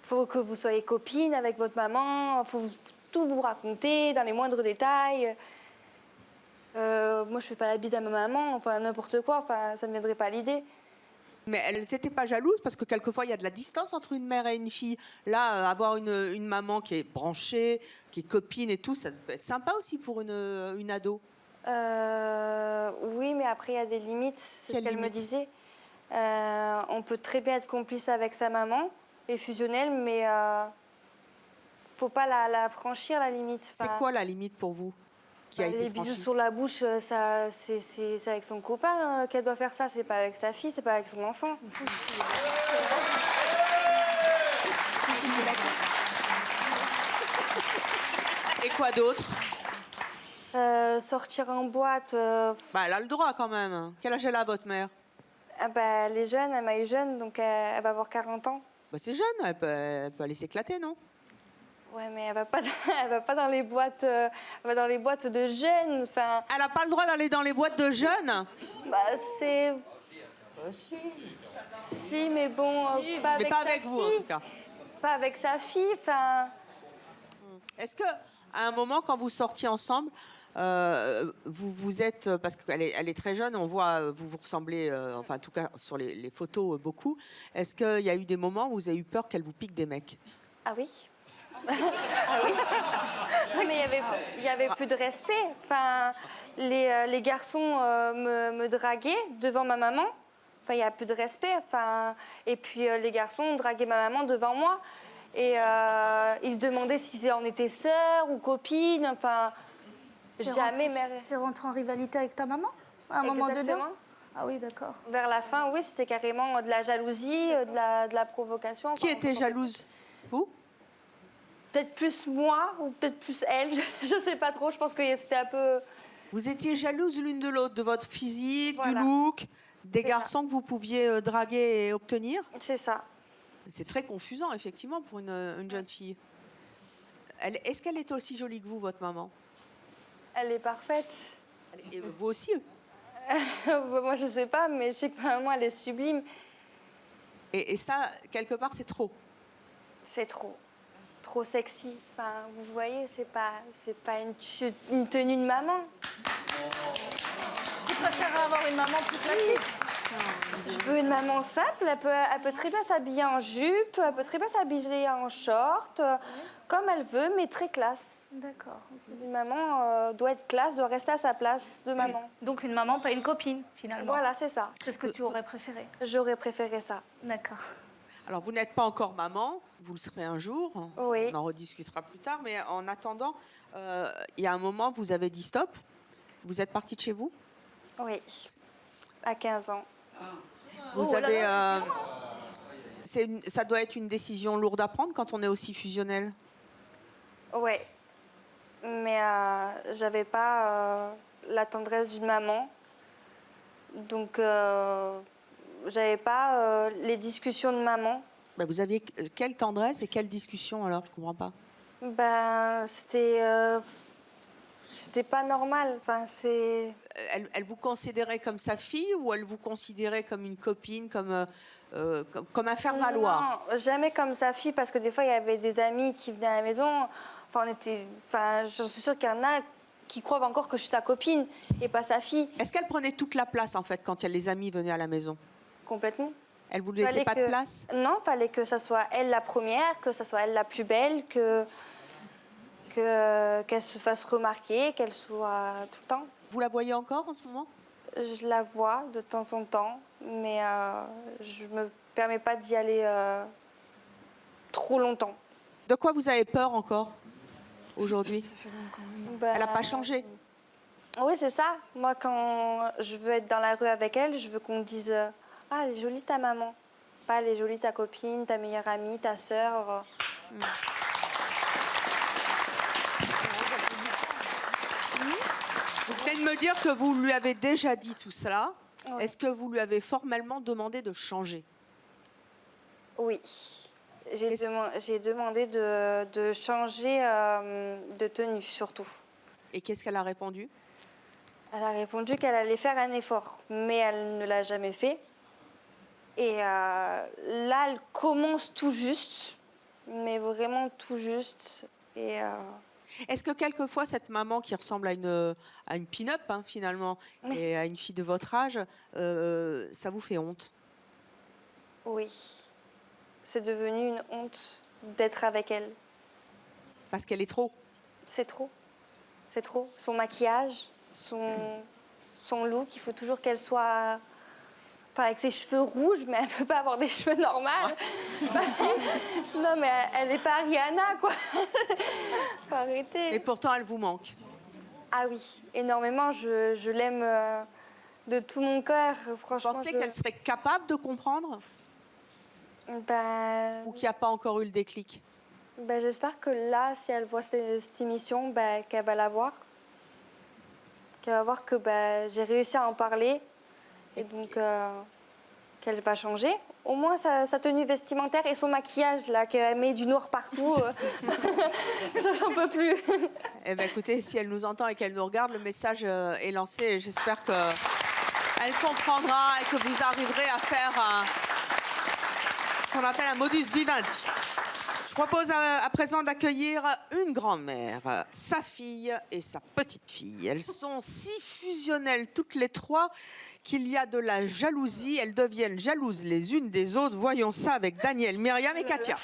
Speaker 16: Faut que vous soyez copines avec votre maman. Faut tout vous raconter dans les moindres détails. Moi, je fais pas la bise à ma maman, enfin n'importe quoi, enfin ça ne viendrait pas à l'idée.
Speaker 6: Mais elles n'étaient pas jalouses parce que quelquefois il y a de la distance entre une mère et une fille. Là, avoir une maman qui est branchée, qui est copine et tout, ça peut être sympa aussi pour une ado.
Speaker 16: Oui, mais après il y a des limites, c'est ce qu'elle me disait. On peut très bien être complice avec sa maman et fusionnel, mais faut pas la franchir la limite.
Speaker 6: C'est quoi la limite pour vous?
Speaker 16: Les bisous sur la bouche, ça, c'est avec son copain qu'elle doit faire ça. C'est pas avec sa fille, c'est pas avec son enfant.
Speaker 6: Et quoi d'autre?
Speaker 16: Sortir en boîte.
Speaker 6: Elle a le droit quand même. Quel âge elle a, votre mère?
Speaker 16: Elle est jeune, elle m'a eu jeune, donc elle va avoir 40 ans.
Speaker 6: C'est jeune, elle peut aller s'éclater, non?
Speaker 16: Ouais, mais elle va pas dans les boîtes, elle va dans les boîtes de jeunes. Enfin.
Speaker 6: Elle n'a pas le droit d'aller dans les boîtes de jeunes?
Speaker 16: C'est. Si, mais bon, pas avec sa
Speaker 6: vous, en
Speaker 16: fille.
Speaker 6: tout cas.
Speaker 16: Pas avec sa fille, enfin.
Speaker 6: Est-ce que à un moment, quand vous sortiez ensemble, vous êtes, parce qu'elle est très jeune, on voit, vous ressemblez, enfin en tout cas sur les photos, beaucoup. Est-ce qu'il y a eu des moments où vous avez eu peur qu'elle vous pique des mecs?
Speaker 16: Ah oui. Ah oui. Mais il y avait plus de respect. Enfin, les garçons me draguaient devant ma maman. Enfin, il y a plus de respect. Enfin, et puis les garçons draguaient ma maman devant moi. Et ils se demandaient si on était sœurs ou copines. Enfin, jamais.
Speaker 13: T'es rentrée en rivalité avec ta maman à un moment donné?
Speaker 16: Exactement.
Speaker 13: Ah oui, d'accord.
Speaker 16: Vers la fin, oui, c'était carrément de la jalousie, de la provocation.
Speaker 6: Qui était jalouse? Vous?
Speaker 16: Peut-être plus moi ou peut-être plus elle, je sais pas trop, je pense que c'était un peu...
Speaker 6: Vous étiez jalouse l'une de l'autre, de votre physique,
Speaker 16: Voilà.
Speaker 6: du look, des garçons que vous pouviez draguer et obtenir?
Speaker 16: C'est ça.
Speaker 6: C'est très confusant, effectivement, pour une jeune fille. Est-ce qu'elle était aussi jolie que vous, votre maman?
Speaker 16: Elle est parfaite.
Speaker 6: Et vous aussi?
Speaker 16: Moi, je sais pas, mais je sais que ma maman, elle est sublime.
Speaker 6: Et ça, quelque part, c'est trop?
Speaker 16: C'est trop. Trop sexy. Enfin, vous voyez, c'est pas une tenue de maman.
Speaker 13: Tu préférerais avoir une maman plus classique?
Speaker 16: Je veux une maman simple, elle peut très bien s'habiller en jupe, elle peut très bien s'habiller en short, comme elle veut, mais très classe.
Speaker 13: D'accord.
Speaker 16: Une maman doit être classe, doit rester à sa place de maman.
Speaker 13: Donc une maman, pas une copine, finalement.
Speaker 16: Voilà, c'est ça.
Speaker 13: C'est ce que tu aurais préféré?
Speaker 16: J'aurais préféré ça.
Speaker 13: D'accord.
Speaker 6: Alors, vous n'êtes pas encore maman, vous le serez un jour.
Speaker 16: Oui.
Speaker 6: On en rediscutera plus tard, mais en attendant, il y a un moment, vous avez dit stop. Vous êtes partie de chez vous?
Speaker 16: Oui, à 15 ans.
Speaker 6: Vous avez... ça doit être une décision lourde à prendre quand on est aussi fusionnel.
Speaker 16: Ouais, mais j'avais pas la tendresse d'une maman, donc j'avais pas les discussions de maman.
Speaker 6: Ben, vous aviez quelle tendresse et quelle discussion alors? Je comprends pas.
Speaker 16: Ben c'était pas normal. Enfin,
Speaker 6: elle vous considérait comme sa fille ou elle vous considérait comme une copine, comme comme un faire-valoir.
Speaker 16: Non, jamais comme sa fille, parce que des fois, il y avait des amis qui venaient à la maison. Enfin, je suis sûre qu'il y en a qui croient encore que je suis ta copine et pas sa fille.
Speaker 6: Est-ce qu'elle prenait toute la place, en fait, quand les amis venaient à la maison?
Speaker 16: Complètement.
Speaker 6: Elle vous laissait pas de place?
Speaker 16: Non, fallait que ça soit elle la première, que ça soit elle la plus belle, qu'elle se fasse remarquer, qu'elle soit tout le temps.
Speaker 6: Vous la voyez encore en ce moment?
Speaker 16: Je la vois de temps en temps, mais je me permets pas d'y aller trop longtemps.
Speaker 6: De quoi vous avez peur encore aujourd'hui?
Speaker 16: Ben,
Speaker 6: Elle n'a pas changé?
Speaker 16: Oui, c'est ça. Moi, quand je veux être dans la rue avec elle, je veux qu'on me dise ah, elle est jolie ta maman. Pas elle est jolie ta copine, ta meilleure amie, ta sœur.
Speaker 6: Vous venez de me dire que vous lui avez déjà dit tout cela.
Speaker 16: Ouais.
Speaker 6: Est-ce que vous lui avez formellement demandé de changer?
Speaker 16: Oui. J'ai demandé de changer de tenue, surtout.
Speaker 6: Et qu'est-ce qu'elle a répondu?
Speaker 16: Elle a répondu qu'elle allait faire un effort, mais elle ne l'a jamais fait. Et là, elle commence tout juste, mais vraiment tout juste. Et
Speaker 6: est-ce que quelquefois, cette maman qui ressemble à une pin-up, hein, finalement, et à une fille de votre âge, ça vous fait honte?
Speaker 16: Oui. C'est devenu une honte d'être avec elle.
Speaker 6: Parce qu'elle est trop?
Speaker 16: C'est trop. C'est trop. Son maquillage, son look, il faut toujours qu'elle soit... Enfin, avec ses cheveux rouges, mais elle ne peut pas avoir des cheveux normaux. Non, mais elle n'est pas Rihanna, quoi. Faut arrêter.
Speaker 6: Et pourtant, elle vous manque?
Speaker 16: Ah oui, énormément. Je l'aime de tout mon cœur. Franchement,
Speaker 6: Vous pensez qu'elle serait capable de comprendre? Ou qu'il n'y a pas encore eu le déclic?
Speaker 16: J'espère que là, si elle voit cette émission, qu'elle va la voir. Qu'elle va voir que j'ai réussi à en parler. Et donc, qu'elle va changer. Au moins, sa tenue vestimentaire et son maquillage, là, qu'elle met du noir partout, ça, j'en peux plus.
Speaker 6: Eh bien, écoutez, si elle nous entend et qu'elle nous regarde, le message est lancé. Et j'espère qu'elle comprendra et que vous arriverez à faire ce qu'on appelle un modus vivendi. Je propose à présent d'accueillir une grand-mère, sa fille et sa petite-fille. Elles sont si fusionnelles toutes les trois qu'il y a de la jalousie. Elles deviennent jalouses les unes des autres. Voyons ça avec Daniel, Myriam et Katia.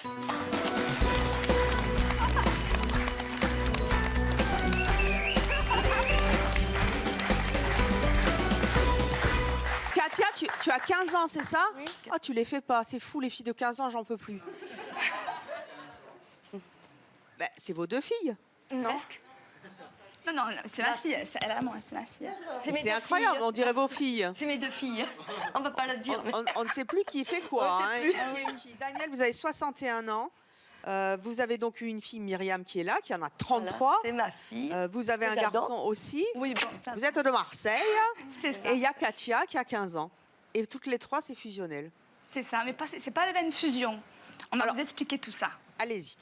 Speaker 6: Katia, tu as 15 ans, c'est ça? Oui. Oh, tu les fais pas, c'est fou, les filles de 15 ans, j'en peux plus. C'est vos deux filles?
Speaker 17: Non. Non, c'est ma fille, c'est elle à moi, c'est ma fille.
Speaker 6: C'est incroyable, on dirait vos filles.
Speaker 17: C'est mes deux filles, on ne peut pas le dire.
Speaker 6: On ne sait plus qui fait quoi. Daniel, vous avez 61 ans. Vous avez donc eu une fille, Myriam, qui est là, qui en a 33.
Speaker 17: Voilà, c'est ma fille.
Speaker 6: Vous avez un garçon aussi.
Speaker 17: Oui, bon, ça
Speaker 6: vous êtes de Marseille.
Speaker 17: C'est ça.
Speaker 6: Et il y a Katia qui a 15 ans. Et toutes les trois, c'est fusionnel.
Speaker 17: C'est ça, mais c'est pas la même fusion. On va vous expliquer tout ça.
Speaker 6: Allez-y.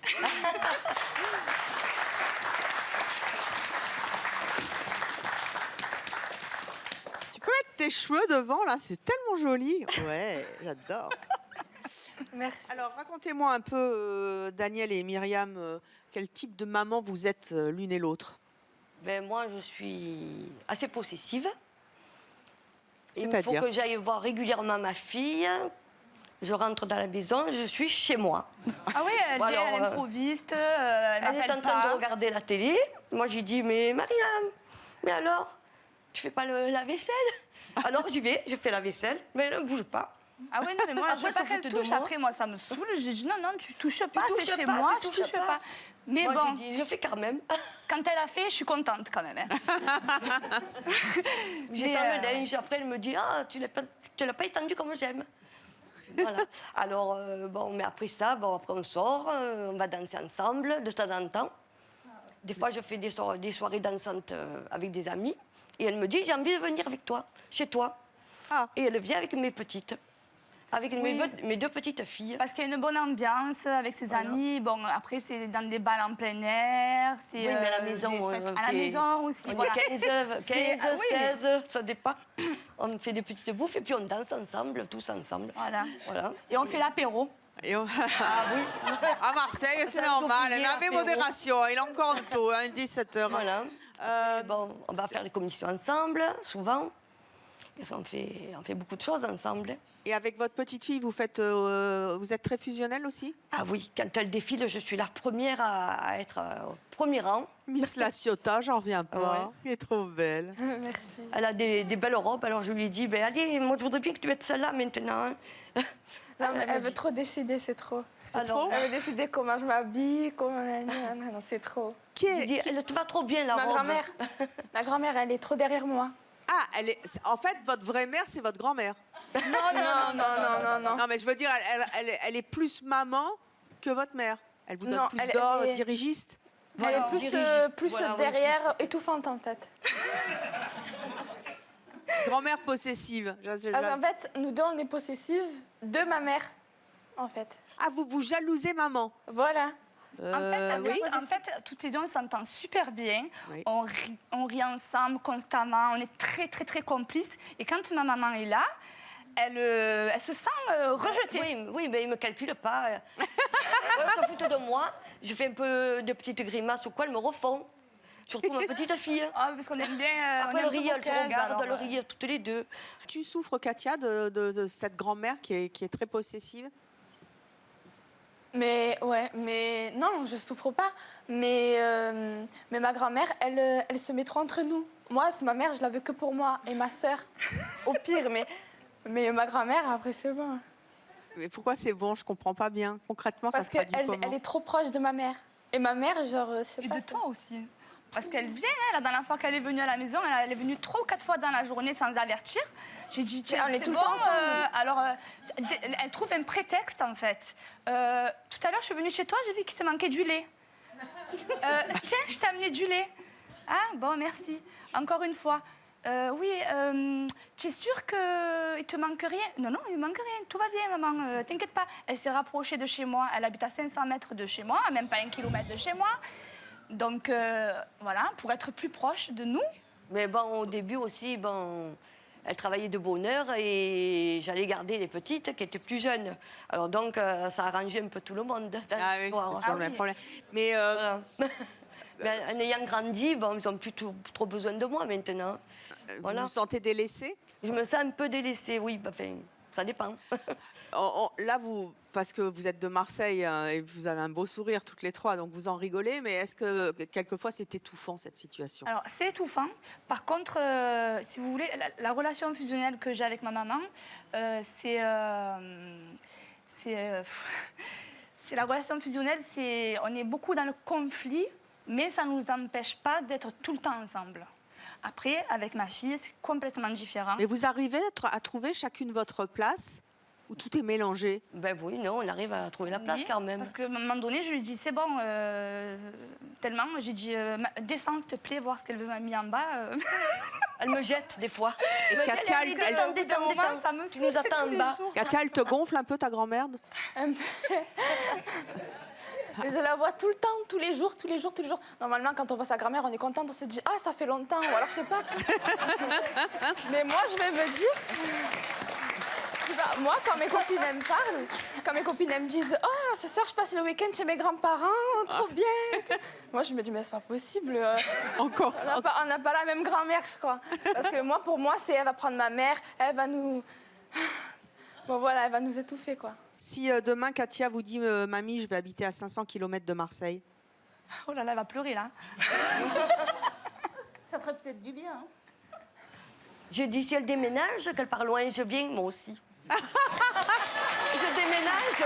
Speaker 6: Tu peux mettre tes cheveux devant, là, c'est tellement joli. Ouais, j'adore.
Speaker 17: Merci.
Speaker 6: Alors, racontez-moi un peu, Daniel et Myriam, quel type de maman vous êtes l'une et l'autre?
Speaker 18: Moi, je suis assez possessive. Il
Speaker 6: C'est-à-dire?
Speaker 18: faut que j'aille voir régulièrement ma fille. Je rentre dans la maison, je suis chez moi.
Speaker 17: Ah oui, elle est improviste, elle
Speaker 18: est en train de regarder la télé. Moi, j'ai dit, mais Mariam, mais alors, tu fais pas la vaisselle? Alors, j'y vais, je fais la vaisselle, mais elle ne bouge pas.
Speaker 17: Ah ouais, non, mais moi, je veux pas qu'elle touche. Après, moi, ça me saoule. Je dis, non, tu touches pas, c'est chez moi, je touche pas. Mais
Speaker 18: moi,
Speaker 17: bon,
Speaker 18: je fais quand même.
Speaker 17: Quand elle a fait, je suis contente quand même.
Speaker 18: J'étends le linge, après, elle me dit, ah, tu l'as pas étendu comme j'aime. Voilà. Alors, mais après ça, après on sort, on va danser ensemble de temps en temps. Des fois, je fais des soirées dansantes avec des amis. Et elle me dit, j'ai envie de venir avec toi, chez toi. Et elle vient avec mes petites. Avec mes deux petites filles.
Speaker 17: Parce qu'il y a une bonne ambiance avec ses amis. Bon, après, c'est dans des balles en plein air.
Speaker 18: Oui, mais à la maison,
Speaker 17: à la maison aussi.
Speaker 18: On
Speaker 17: Voilà.
Speaker 18: est 15, 16, ça dépend. On fait des petites bouffes et puis on danse ensemble, tous ensemble.
Speaker 17: Voilà. Et on fait l'apéro.
Speaker 6: Ah oui, à Marseille, c'est normal, mais avec modération, il est encore tôt, 17h.
Speaker 18: Voilà. Bon, on va faire les commissions ensemble, souvent. Et ça, on fait beaucoup de choses ensemble.
Speaker 6: Et avec votre petite fille, vous êtes très fusionnelle aussi?
Speaker 18: Ah oui, quand elle défile, je suis la première à être au premier rang.
Speaker 6: Miss La Ciotat, j'en reviens pas.
Speaker 18: Ouais.
Speaker 6: Elle est trop belle.
Speaker 17: Merci.
Speaker 18: Elle a des belles robes, alors je lui ai dit, ben, allez, moi je voudrais bien que tu mettes celle-là maintenant.
Speaker 19: Non, mais elle veut trop décider, c'est trop.
Speaker 18: Trop.
Speaker 19: Elle veut décider comment je m'habille, comment... Non, c'est trop.
Speaker 18: Elle te va trop bien, la robe.
Speaker 19: Ma grand-mère, elle est trop derrière moi.
Speaker 6: Ah, en fait, votre vraie mère, c'est votre grand-mère.
Speaker 19: Non.
Speaker 6: Non, mais je veux dire, elle est plus maman que votre mère. Elle vous donne
Speaker 19: Non,
Speaker 6: plus d'ordre,
Speaker 19: elle est-
Speaker 6: dirigiste.
Speaker 19: Elle est plus derrière, étouffante en fait.
Speaker 6: Grand-mère possessive.
Speaker 19: En fait, nous deux, on est possessives de ma mère, en fait.
Speaker 6: Ah, vous jalousez maman?
Speaker 19: Voilà.
Speaker 17: En fait, toutes les deux, on s'entend super bien. Oui. On rit ensemble constamment. On est très, très, très complices. Et quand ma maman est là, elle se sent rejetée.
Speaker 18: Oui, mais il ne me calcule pas. Elle se fout de moi. Je fais un peu de petites grimaces ou quoi, elle me refond. Surtout ma petite fille.
Speaker 17: Ah, parce qu'on aime bien.
Speaker 18: Après, elle rit, elle se regarde, elle rit toutes les deux.
Speaker 6: Tu souffres, Katia, de cette grand-mère qui est très possessive?
Speaker 19: Mais non, je souffre pas. Mais ma grand-mère, elle se met trop entre nous. Moi, c'est ma mère, je la veux que pour moi et ma sœur, au pire. Mais ma grand-mère, après, c'est bon.
Speaker 6: Mais pourquoi c'est bon? Je comprends pas bien. Concrètement,
Speaker 19: parce
Speaker 6: ça se traduit comment?
Speaker 19: Elle est trop proche de ma mère. Et ma mère, genre, je sais pas.
Speaker 17: Et de toi aussi. Parce qu'elle vient, la dernière fois qu'elle est venue à la maison, elle est venue 3 ou 4 fois dans la journée sans avertir. J'ai dit, tiens,
Speaker 19: on est tout le temps ensemble.
Speaker 17: Alors, elle trouve un prétexte, en fait. Tout à l'heure, je suis venue chez toi, j'ai vu qu'il te manquait du lait. Tiens, je t'ai amené du lait. Ah, bon, merci. Encore une fois. Oui, tu es sûre qu'il te manque rien? Non, non, il manque rien. Tout va bien, maman. T'inquiète pas. Elle s'est rapprochée de chez moi. Elle habite à 500 mètres de chez moi, même pas 1 kilomètre de chez moi. Donc, voilà, pour être plus proche de nous.
Speaker 18: Mais bon, au début aussi, bon, elle travaillait de bonne heure et j'allais garder les petites qui étaient plus jeunes. Alors donc, ça arrangeait un peu tout le monde dans l'histoire.
Speaker 6: C'est toujours le même problème. Mais,
Speaker 18: mais en ayant grandi, bon, ils n'ont plus trop besoin de moi maintenant.
Speaker 6: Vous vous sentez délaissée?
Speaker 18: Je me sens un peu délaissée, oui. Enfin, ça dépend.
Speaker 6: Là, parce que vous êtes de Marseille et vous avez un beau sourire toutes les trois, donc vous en rigolez, mais est-ce que quelquefois c'est étouffant cette situation?
Speaker 17: Alors, c'est étouffant. Par contre, si vous voulez, la relation fusionnelle que j'ai avec ma maman, c'est la relation fusionnelle, on est beaucoup dans le conflit, mais ça ne nous empêche pas d'être tout le temps ensemble. Après, avec ma fille, c'est complètement différent.
Speaker 6: Mais vous arrivez à trouver chacune votre place? Ou tout est mélangé?
Speaker 18: Ben oui, non, on arrive à trouver la place quand même.
Speaker 17: Parce qu'à un moment donné, je lui dis, c'est bon, tellement, j'ai dit, descends, s'il te plaît, voir ce qu'elle veut m'a mis en bas.
Speaker 18: Elle me jette des fois.
Speaker 6: Et Katia,
Speaker 17: descend, ça me
Speaker 18: tu nous attends en bas.
Speaker 6: Katia, elle te gonfle un peu, ta grand-mère?
Speaker 19: Je la vois tout le temps, tous les jours. Normalement, quand on voit sa grand-mère, on est contente, on se dit « Ah, ça fait longtemps » ou alors je sais pas. Mais moi, je vais me dire... Moi, quand mes copines elles me parlent, quand mes copines elles me disent « Oh, ce soir, je passe le week-end chez mes grands-parents, trop bien !» Moi, je me dis « Mais c'est pas possible.
Speaker 6: Encore.
Speaker 19: On n'a pas la même grand-mère, je crois. » Parce que moi, pour moi, c'est elle va prendre ma mère, elle va nous... Bon, voilà, elle va nous étouffer, quoi.
Speaker 6: Si demain, Katia vous dit « Mamie, je vais habiter à 500 km de Marseille »,
Speaker 17: oh là là, elle va pleurer, là.
Speaker 12: Ça ferait peut-être du bien. Hein.
Speaker 18: Je dis, si elle déménage, qu'elle part loin, je viens, moi aussi. Je déménage.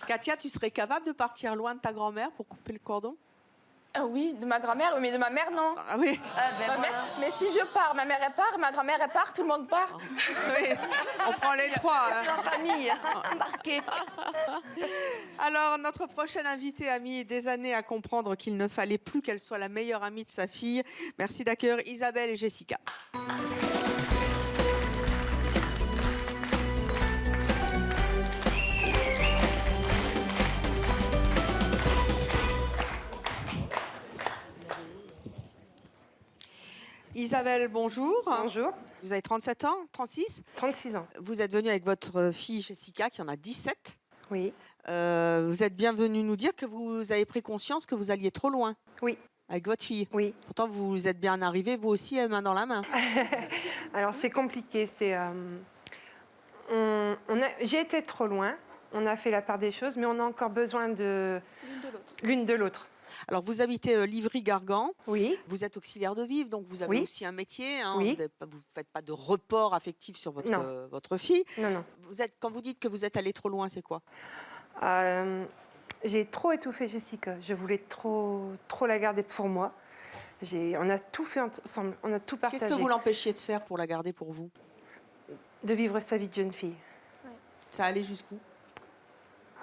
Speaker 6: Katia, tu serais capable de partir loin de ta grand-mère pour couper le cordon?
Speaker 19: Oui, de ma grand-mère, mais de ma mère, non.
Speaker 6: Ah oui.
Speaker 19: Ma mère, mais si je pars, ma mère, elle part, ma grand-mère, elle part, tout le monde part.
Speaker 6: Oui, on prend les trois. hein.
Speaker 18: La famille embarquée.
Speaker 6: Alors, notre prochaine invitée a mis des années à comprendre qu'il ne fallait plus qu'elle soit la meilleure amie de sa fille. Merci d'accueillir Isabelle et Jessica. Isabelle, bonjour.
Speaker 20: Bonjour.
Speaker 6: Vous avez 37 ans, 36
Speaker 20: 36 ans.
Speaker 6: Vous êtes venue avec votre fille Jessica, qui en a 17.
Speaker 20: Oui.
Speaker 6: Vous êtes bien venue nous dire que vous avez pris conscience que vous alliez trop loin.
Speaker 20: Oui.
Speaker 6: Avec votre fille.
Speaker 20: Oui.
Speaker 6: Pourtant, vous êtes bien arrivée, vous aussi, main dans la main.
Speaker 20: Alors, c'est compliqué. J'ai été trop loin. On a fait la part des choses, mais on a encore besoin de l'une de l'autre.
Speaker 6: Alors, vous habitez Livry-Gargan.
Speaker 20: Oui.
Speaker 6: Vous êtes auxiliaire de vie, donc vous avez
Speaker 20: Oui.
Speaker 6: aussi un métier. Hein.
Speaker 20: Oui.
Speaker 6: Vous ne faites pas de report affectif sur votre fille.
Speaker 20: Non, non.
Speaker 6: Quand vous dites que vous êtes allé trop loin, c'est quoi?
Speaker 20: J'ai trop étouffé Jessica. Je voulais trop la garder pour moi. On a tout fait ensemble. On a tout partagé.
Speaker 6: Qu'est-ce que vous l'empêchiez de faire pour la garder pour vous?
Speaker 20: De vivre sa vie de jeune fille.
Speaker 6: Ouais. Ça allait jusqu'où?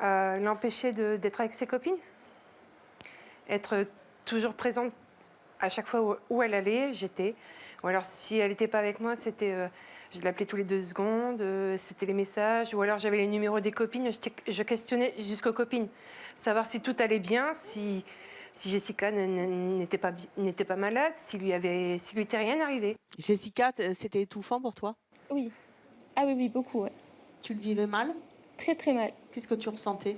Speaker 20: L'empêcher d'être avec ses copines. Être toujours présente à chaque fois où elle allait, j'étais. Ou alors si elle n'était pas avec moi, c'était, je l'appelais tous les 2 secondes, c'était les messages. Ou alors j'avais les numéros des copines, je questionnais jusqu'aux copines. Savoir si tout allait bien, si Jessica n'était pas malade, s'il lui était rien arrivé.
Speaker 6: Jessica, c'était étouffant pour toi?
Speaker 21: Oui. Ah oui, beaucoup, ouais.
Speaker 6: Tu le vivais mal?
Speaker 21: Très, très mal.
Speaker 6: Qu'est-ce que tu ressentais?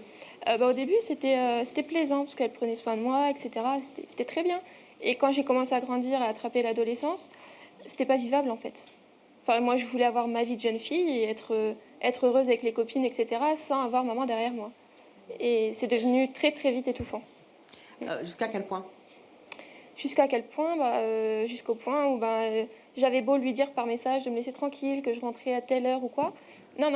Speaker 21: Au début, c'était plaisant, parce qu'elle prenait soin de moi, etc. C'était très bien. Et quand j'ai commencé à grandir, à attraper l'adolescence, c'était pas vivable, en fait. Enfin, moi, je voulais avoir ma vie de jeune fille et être heureuse avec les copines, etc., sans avoir maman derrière moi. Et c'est devenu très, très vite étouffant.
Speaker 6: Jusqu'à quel point?
Speaker 21: Jusqu'à quel point? Jusqu'au point où j'avais beau lui dire par message de me laisser tranquille, que je rentrais à telle heure ou quoi. Non.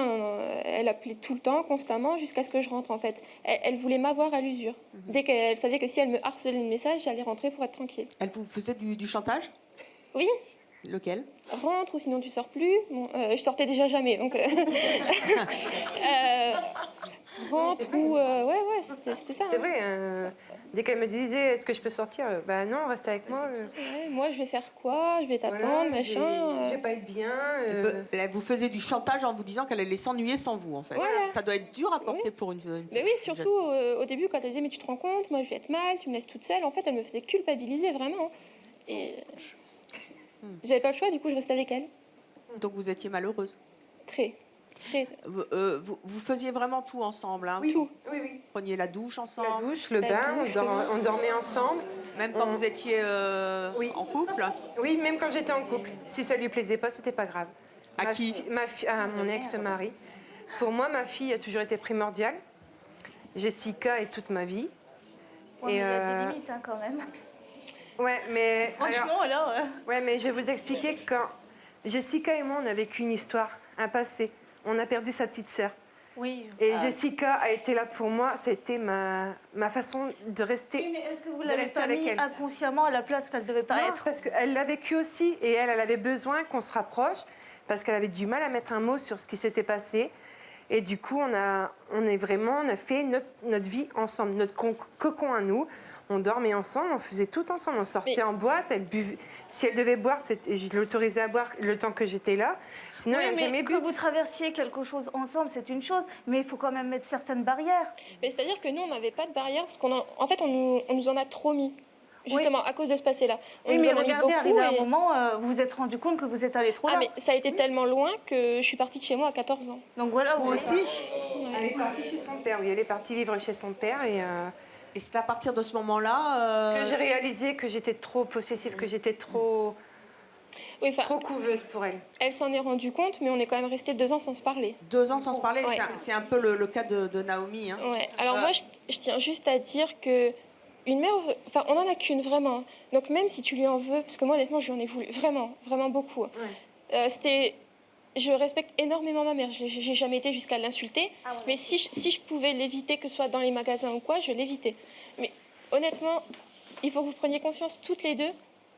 Speaker 21: Elle appelait tout le temps, constamment, jusqu'à ce que je rentre, en fait. Elle voulait m'avoir à l'usure. Dès qu'elle savait que si elle me harcelait le message, j'allais rentrer pour être tranquille.
Speaker 6: Elle vous faisait du chantage?
Speaker 21: Oui.
Speaker 6: Lequel?
Speaker 21: Rentre ou sinon tu sors plus. Bon, je sortais déjà jamais, donc... rentre ou... c'était ça.
Speaker 20: C'est vrai, dès qu'elle me disait « est-ce que je peux sortir ?» non, reste avec moi.
Speaker 21: Ouais, moi, je vais faire quoi? Je vais t'attendre, machin.
Speaker 20: Je vais pas être bien.
Speaker 6: Elle vous faisait du chantage en vous disant qu'elle allait s'ennuyer sans vous, en fait.
Speaker 21: Voilà.
Speaker 6: Ça doit être dur à porter pour une
Speaker 21: Mais oui, surtout au début, quand elle disait « mais tu te rends compte, moi je vais être mal, tu me laisses toute seule », en fait, elle me faisait culpabiliser, vraiment. Et j'avais pas le choix, du coup, je restais avec elle.
Speaker 6: Donc vous étiez malheureuse?
Speaker 21: Très.
Speaker 6: Vous faisiez vraiment tout ensemble, hein?
Speaker 20: Oui.
Speaker 21: Tout.
Speaker 20: Oui.
Speaker 6: Vous preniez la douche ensemble?
Speaker 20: La douche, le bain, on dormait ensemble.
Speaker 6: Même quand vous étiez en couple?
Speaker 20: Oui, même quand j'étais en couple. Si ça lui plaisait pas, c'était pas grave.
Speaker 6: À qui?
Speaker 20: À mon ex-mari. Pour moi, ma fille a toujours été primordiale. Jessica est toute ma vie.
Speaker 13: Ouais, mais il y a des limites, hein, quand même.
Speaker 20: Ouais, mais...
Speaker 13: Franchement, alors...
Speaker 20: Ouais, mais je vais vous expliquer quand Jessica et moi, on a vécu une histoire, un passé. On a perdu sa petite sœur.
Speaker 13: Oui.
Speaker 20: Et Jessica a été là pour moi. C'était ma façon de rester.
Speaker 13: Oui, mais est-ce que vous l'avez pas mis inconsciemment à la place qu'elle devait pas être?
Speaker 20: Parce qu'elle l'a vécu aussi. Et elle avait besoin qu'on se rapproche. Parce qu'elle avait du mal à mettre un mot sur ce qui s'était passé. Et du coup, on a fait notre vie ensemble, notre cocon à nous. On dormait ensemble, on faisait tout ensemble. On sortait en boîte, elle buvait. Si elle devait boire, je l'autorisais à boire le temps que j'étais là. Sinon, elle n'a jamais bu.
Speaker 13: Que vous traversiez quelque chose ensemble, c'est une chose, mais il faut quand même mettre certaines barrières.
Speaker 21: Mais c'est-à-dire que nous, on n'avait pas de barrières, parce qu'en fait, on nous en a trop mis. Justement, à cause de ce passé-là.
Speaker 13: Oui, mais regardez, arrivé à un moment, vous vous êtes rendu compte que vous êtes allé trop loin.
Speaker 21: Mais ça a été tellement loin que je suis partie de chez moi à 14 ans.
Speaker 13: Donc voilà,
Speaker 20: vous aussi. Elle est partie chez son père, oui, elle est partie vivre chez son père.
Speaker 6: Et c'est à partir de ce moment-là...
Speaker 20: que j'ai réalisé que j'étais trop possessive, que j'étais trop couveuse pour elle.
Speaker 21: Elle s'en est rendue compte, mais on est quand même restés 2 ans sans se parler.
Speaker 6: 2 ans sans se parler,
Speaker 21: Ouais.
Speaker 6: c'est un peu le cas de Naomi. Hein.
Speaker 21: Ouais. Alors moi, je tiens juste à dire que une mère, enfin, on n'en a qu'une vraiment. Donc même si tu lui en veux, parce que moi honnêtement, je lui en ai voulu vraiment, vraiment beaucoup.
Speaker 20: Ouais.
Speaker 21: Je respecte énormément ma mère. J'ai jamais été jusqu'à l'insulter. Mais si je pouvais l'éviter, que ce soit dans les magasins ou quoi, je l'évitais. Mais honnêtement, il faut que vous preniez conscience toutes les deux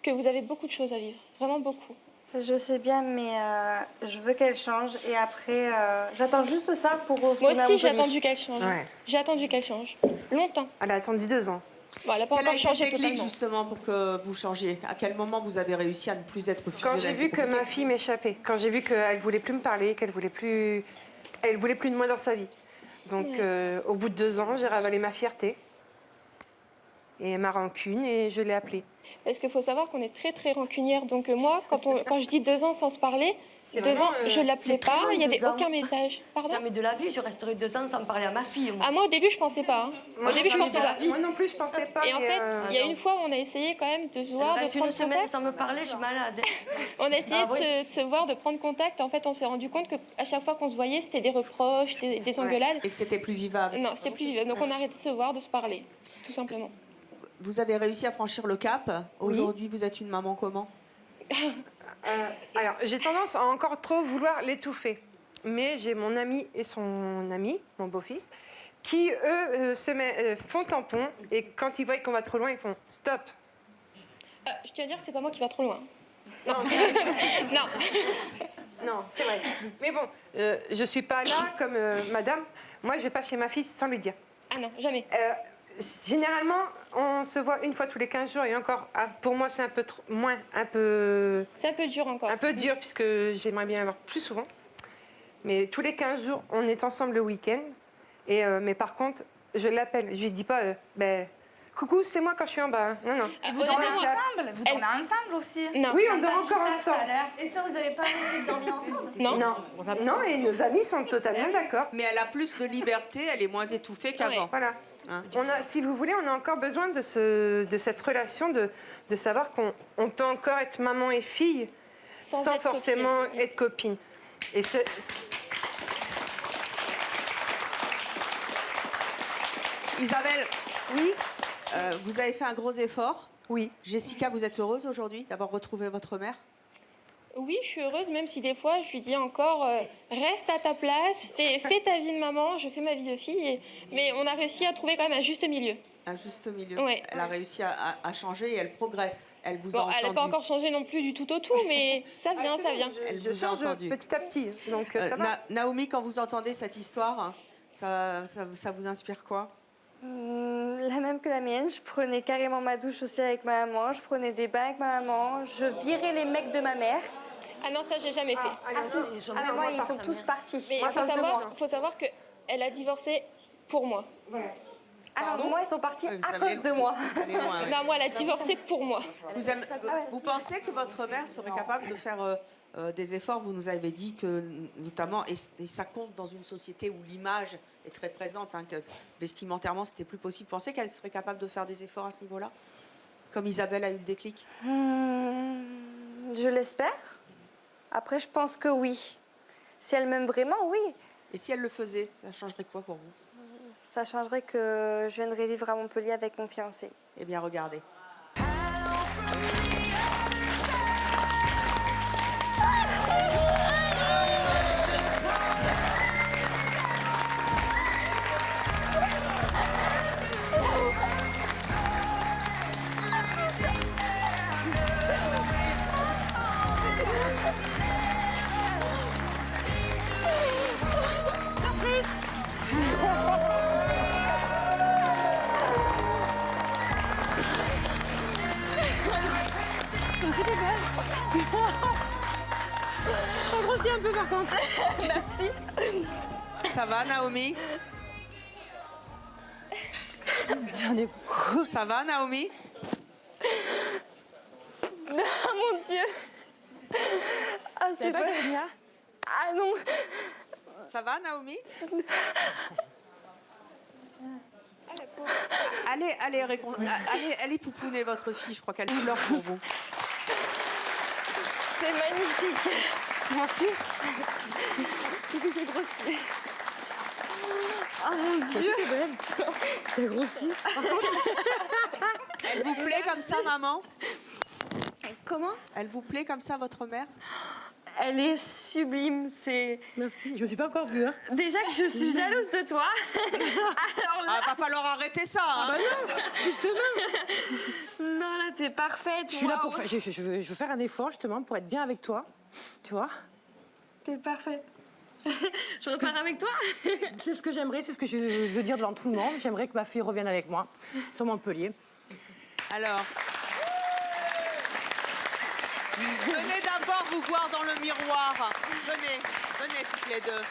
Speaker 21: que vous avez beaucoup de choses à vivre, vraiment beaucoup.
Speaker 16: Je sais bien, mais je veux qu'elle change. Et après, j'attends juste ça pour retourner
Speaker 21: Moi
Speaker 16: à
Speaker 21: aussi, j'ai
Speaker 16: Montpellier.
Speaker 21: attendu qu'elle change.
Speaker 20: Ouais.
Speaker 21: J'ai attendu qu'elle change. Longtemps.
Speaker 20: Elle a attendu 2 ans.
Speaker 21: Bon, elle n'a pas
Speaker 6: Quel a
Speaker 21: encore
Speaker 6: été le
Speaker 21: changé
Speaker 6: déclic
Speaker 21: totalement.
Speaker 6: justement pour que vous changiez? À quel moment vous avez réussi à ne plus être fusionnelle?
Speaker 20: Quand j'ai vu que ma fille m'échappait, quand j'ai vu qu'elle voulait plus me parler, qu'elle voulait plus de moi dans sa vie. Donc au bout de 2 ans, j'ai ravalé ma fierté et ma rancune et je l'ai appelée.
Speaker 21: Parce qu'il faut savoir qu'on est très très rancunière. Donc moi, quand je dis 2 ans sans se parler, 2 ans, je ne l'appelais pas, il n'y avait aucun message. Pardon?
Speaker 18: Jamais de la vie, je resterai 2 ans sans parler à ma fille. Moi.
Speaker 21: Ah, moi au début, je ne pensais pas. Au début, je pensais pas.
Speaker 20: Moi non plus, je pensais pas.
Speaker 21: Et en fait, il y a une fois où on a essayé quand même de se voir, de
Speaker 18: une
Speaker 21: prendre
Speaker 18: semaine
Speaker 21: contact.
Speaker 18: sans me parler, je suis malade.
Speaker 21: On a essayé
Speaker 18: Ah oui.
Speaker 21: de se voir, de prendre contact. En fait, on s'est rendu compte qu'à chaque fois qu'on se voyait, c'était des reproches, des engueulades.
Speaker 6: Et que c'était plus vivable.
Speaker 21: Non, c'était plus vivable. Donc on a arrêté de se voir, de se parler, tout simplement.
Speaker 6: Vous avez réussi à franchir le cap. Aujourd'hui, vous êtes une maman comment?
Speaker 20: Alors, j'ai tendance à encore trop vouloir l'étouffer. Mais j'ai mon ami et son ami, mon beau-fils, qui, eux, font tampon. Et quand ils voient qu'on va trop loin, ils font stop.
Speaker 21: Je tiens à dire que c'est pas moi qui va trop loin.
Speaker 20: Non.
Speaker 21: Non.
Speaker 20: Non, c'est vrai. Mais bon, je suis pas là comme madame. Moi, je vais pas chez ma fille sans lui dire.
Speaker 21: Ah non, jamais.
Speaker 20: Généralement, on se voit une fois tous les 15 jours et encore, pour moi, c'est un peu trop, moins, un peu...
Speaker 21: C'est un peu dur encore.
Speaker 20: Un peu dur, puisque j'aimerais bien avoir plus souvent. Mais tous les 15 jours, on est ensemble le week-end. Mais par contre, je l'appelle. Je lui dis pas, coucou, c'est moi quand je suis en bas. Non, non.
Speaker 17: Et vous dormez ensemble? Vous dormez ensemble aussi?
Speaker 21: Non.
Speaker 20: Oui, on dort encore ensemble.
Speaker 13: Et ça, vous n'avez pas arrêté de dormir ensemble?
Speaker 20: Non. Non, et nos amis sont totalement d'accord.
Speaker 6: Mais elle a plus de liberté, elle est moins étouffée qu'avant.
Speaker 20: Voilà.
Speaker 6: Hein.
Speaker 20: Si vous voulez, on a encore besoin de cette relation, de savoir qu'on peut encore être maman et fille sans
Speaker 21: être
Speaker 20: forcément
Speaker 21: copine.
Speaker 20: être copine. Et
Speaker 6: Isabelle,
Speaker 20: oui,
Speaker 6: vous avez fait un gros effort.
Speaker 20: Oui.
Speaker 6: Jessica, vous êtes heureuse aujourd'hui d'avoir retrouvé votre mère?
Speaker 21: Oui, je suis heureuse, même si des fois, je lui dis encore, reste à ta place, fais ta vie de maman, je fais ma vie de fille. Mais on a réussi à trouver quand même un juste milieu.
Speaker 6: Un juste milieu.
Speaker 21: Ouais.
Speaker 6: Elle a réussi à changer et elle progresse. Elle vous
Speaker 21: Bon,
Speaker 6: a entendu.
Speaker 21: elle n'a pas encore changé non plus du tout au tout, mais ça vient, ça vient.
Speaker 6: Elle
Speaker 20: je
Speaker 6: vous a
Speaker 20: change
Speaker 6: entendu.
Speaker 20: petit à petit. Donc, ça va.
Speaker 6: Naomi, quand vous entendez cette histoire, ça vous inspire quoi?
Speaker 16: La même que la mienne. Je prenais carrément ma douche aussi avec ma maman. Je prenais des bains avec ma maman. Je virais les mecs de ma mère.
Speaker 21: Ah non, ça, j'ai jamais fait.
Speaker 16: Mais moi, ils sont tous partis.
Speaker 21: Mais
Speaker 16: à
Speaker 21: il
Speaker 16: cause de moi.
Speaker 21: faut savoir qu'elle a divorcé pour moi.
Speaker 16: Alors, moi, ils sont partis
Speaker 6: Oui, vous
Speaker 16: à
Speaker 6: allez-
Speaker 16: cause de moi.
Speaker 6: vous allez loin, oui.
Speaker 21: Non, moi, elle a divorcé pour moi.
Speaker 6: Vous pensez que votre mère serait capable de faire des efforts? Vous nous avez dit que, notamment, et ça compte dans une société où l'image est très présente, hein, que vestimentairement, c'était plus possible. Vous pensez qu'elle serait capable de faire des efforts à ce niveau-là? Comme Isabelle a eu le déclic?
Speaker 16: Je l'espère. Après, je pense que oui. Si elle m'aime vraiment, oui.
Speaker 6: Et si elle le faisait, ça changerait quoi pour vous?
Speaker 16: Ça changerait que je viendrais vivre à Montpellier avec mon fiancé.
Speaker 6: Eh bien, regardez.
Speaker 13: T'as grossi un peu par contre.
Speaker 6: Merci. Ça va, Naomi?
Speaker 13: J'en ai beaucoup.
Speaker 6: Ça va, Naomi?
Speaker 16: Ah mon Dieu. Ah, c'est
Speaker 13: pas
Speaker 16: pas...
Speaker 13: Jérémia?
Speaker 16: Ah non.
Speaker 6: Ça va, Naomi? Allez pouponner votre fille, je crois qu'elle pleure pour vous.
Speaker 16: C'est magnifique.
Speaker 13: Merci.
Speaker 16: Du coup, j'ai grossi.
Speaker 13: Oh mon Dieu. T'es belle. T'as grossi.
Speaker 6: Elle vous plaît comme ça, maman?
Speaker 16: Comment?
Speaker 6: Elle vous plaît comme ça, votre mère?
Speaker 14: Elle est sublime.
Speaker 15: Merci, je me suis pas encore vue. Hein.
Speaker 14: Déjà que je suis jalouse de toi. Alors là...
Speaker 6: va falloir arrêter ça. Hein.
Speaker 15: Ah bah non, justement.
Speaker 14: Non, là, t'es parfaite.
Speaker 15: Je suis là pour faire... Je veux faire un effort, justement, pour être bien avec toi. Tu vois?
Speaker 14: T'es parfaite. Je repars avec toi.
Speaker 15: C'est ce que j'aimerais, c'est ce que je veux dire devant tout le monde. J'aimerais que ma fille revienne avec moi sur Montpellier.
Speaker 6: Alors, venez d'abord vous voir dans le miroir. Venez toutes les deux.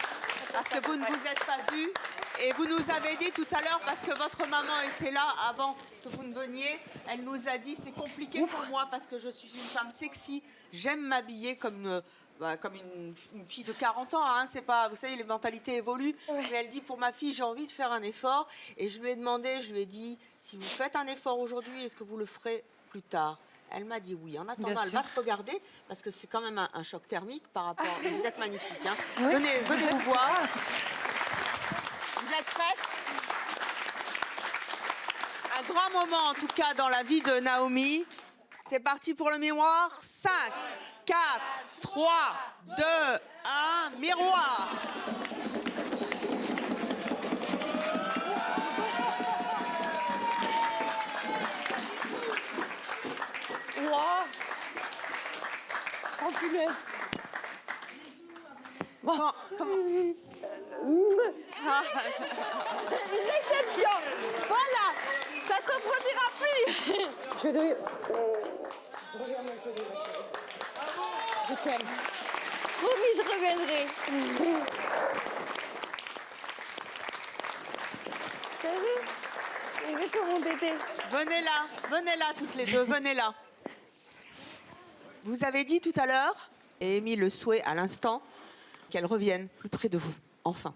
Speaker 6: Parce que vous ne vous êtes pas vues. Et vous nous avez dit tout à l'heure, parce que votre maman était là avant que vous ne veniez, elle nous a dit c'est compliqué pour moi parce que je suis une femme sexy. J'aime m'habiller comme une fille de 40 ans. Hein. C'est pas, vous savez, les mentalités évoluent. Ouais. Mais elle dit pour ma fille, j'ai envie de faire un effort. Et je lui ai demandé, je lui ai dit, si vous faites un effort aujourd'hui, est-ce que vous le ferez plus tard? Elle m'a dit oui. En attendant, elle va se regarder parce que c'est quand même un choc thermique par rapport. Vous êtes magnifique. Hein. Oui. Venez vous voir. Vous êtes prêtes? Un grand moment, en tout cas, dans la vie de Naomi. C'est parti pour le miroir. 5, 4, 3, 2, 1, miroir.
Speaker 15: Wow. Oh punaise.
Speaker 6: Comment
Speaker 14: Une exception. Voilà. Ça se reproduira plus.
Speaker 15: Je devais... Je t'aime.
Speaker 14: Promis, je reviendrai. T'as vu? Il veut comment t'étais.
Speaker 6: Venez là toutes les deux, venez là. Vous avez dit tout à l'heure, et émis le souhait à l'instant, qu'elle revienne plus près de vous, enfin.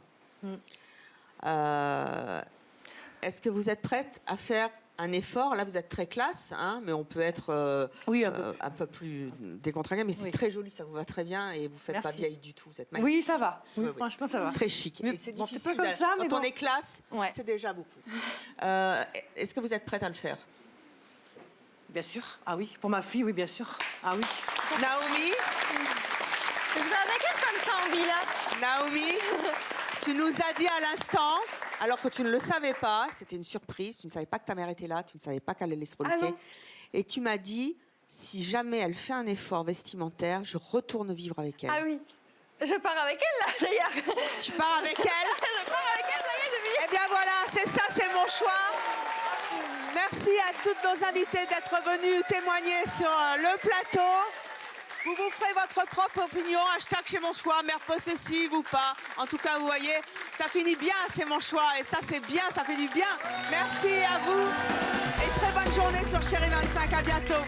Speaker 6: Est-ce que vous êtes prête à faire un effort? Là, vous êtes très classe, hein, mais on peut être un peu plus décontracté. Mais c'est très joli, ça vous va très bien et vous ne faites pas vieille du tout. Vous êtes magnifique.
Speaker 15: Oui, ça va. Oui, franchement, ça va.
Speaker 6: Très chic. Mais c'est difficile.
Speaker 15: Comme ça, mais
Speaker 6: quand on est classe, c'est déjà beaucoup. Est-ce que vous êtes prête à le faire?
Speaker 15: Bien sûr. Ah oui. Pour ma fille, oui, bien sûr. Ah oui.
Speaker 6: Naomi?
Speaker 14: Je vais avec elle comme ça en villa.
Speaker 6: Naomi, tu nous as dit à l'instant, alors que tu ne le savais pas, c'était une surprise, tu ne savais pas que ta mère était là, tu ne savais pas qu'elle allait se reliquer. Et tu m'as dit, si jamais elle fait un effort vestimentaire, je retourne vivre avec elle.
Speaker 14: Ah oui. Je pars avec elle, là, d'ailleurs.
Speaker 6: Tu pars avec elle?
Speaker 14: Je pars avec elle, ça y est, je vis.
Speaker 6: Eh bien voilà, c'est ça, c'est mon choix. Merci à toutes nos invités d'être venues témoigner sur le plateau. Vous vous ferez votre propre opinion, hashtag chez mon choix, mère possessive ou pas. En tout cas, vous voyez, ça finit bien, c'est mon choix. Et ça, c'est bien, ça fait du bien. Merci à vous. Et très bonne journée sur Chérie 25. À bientôt.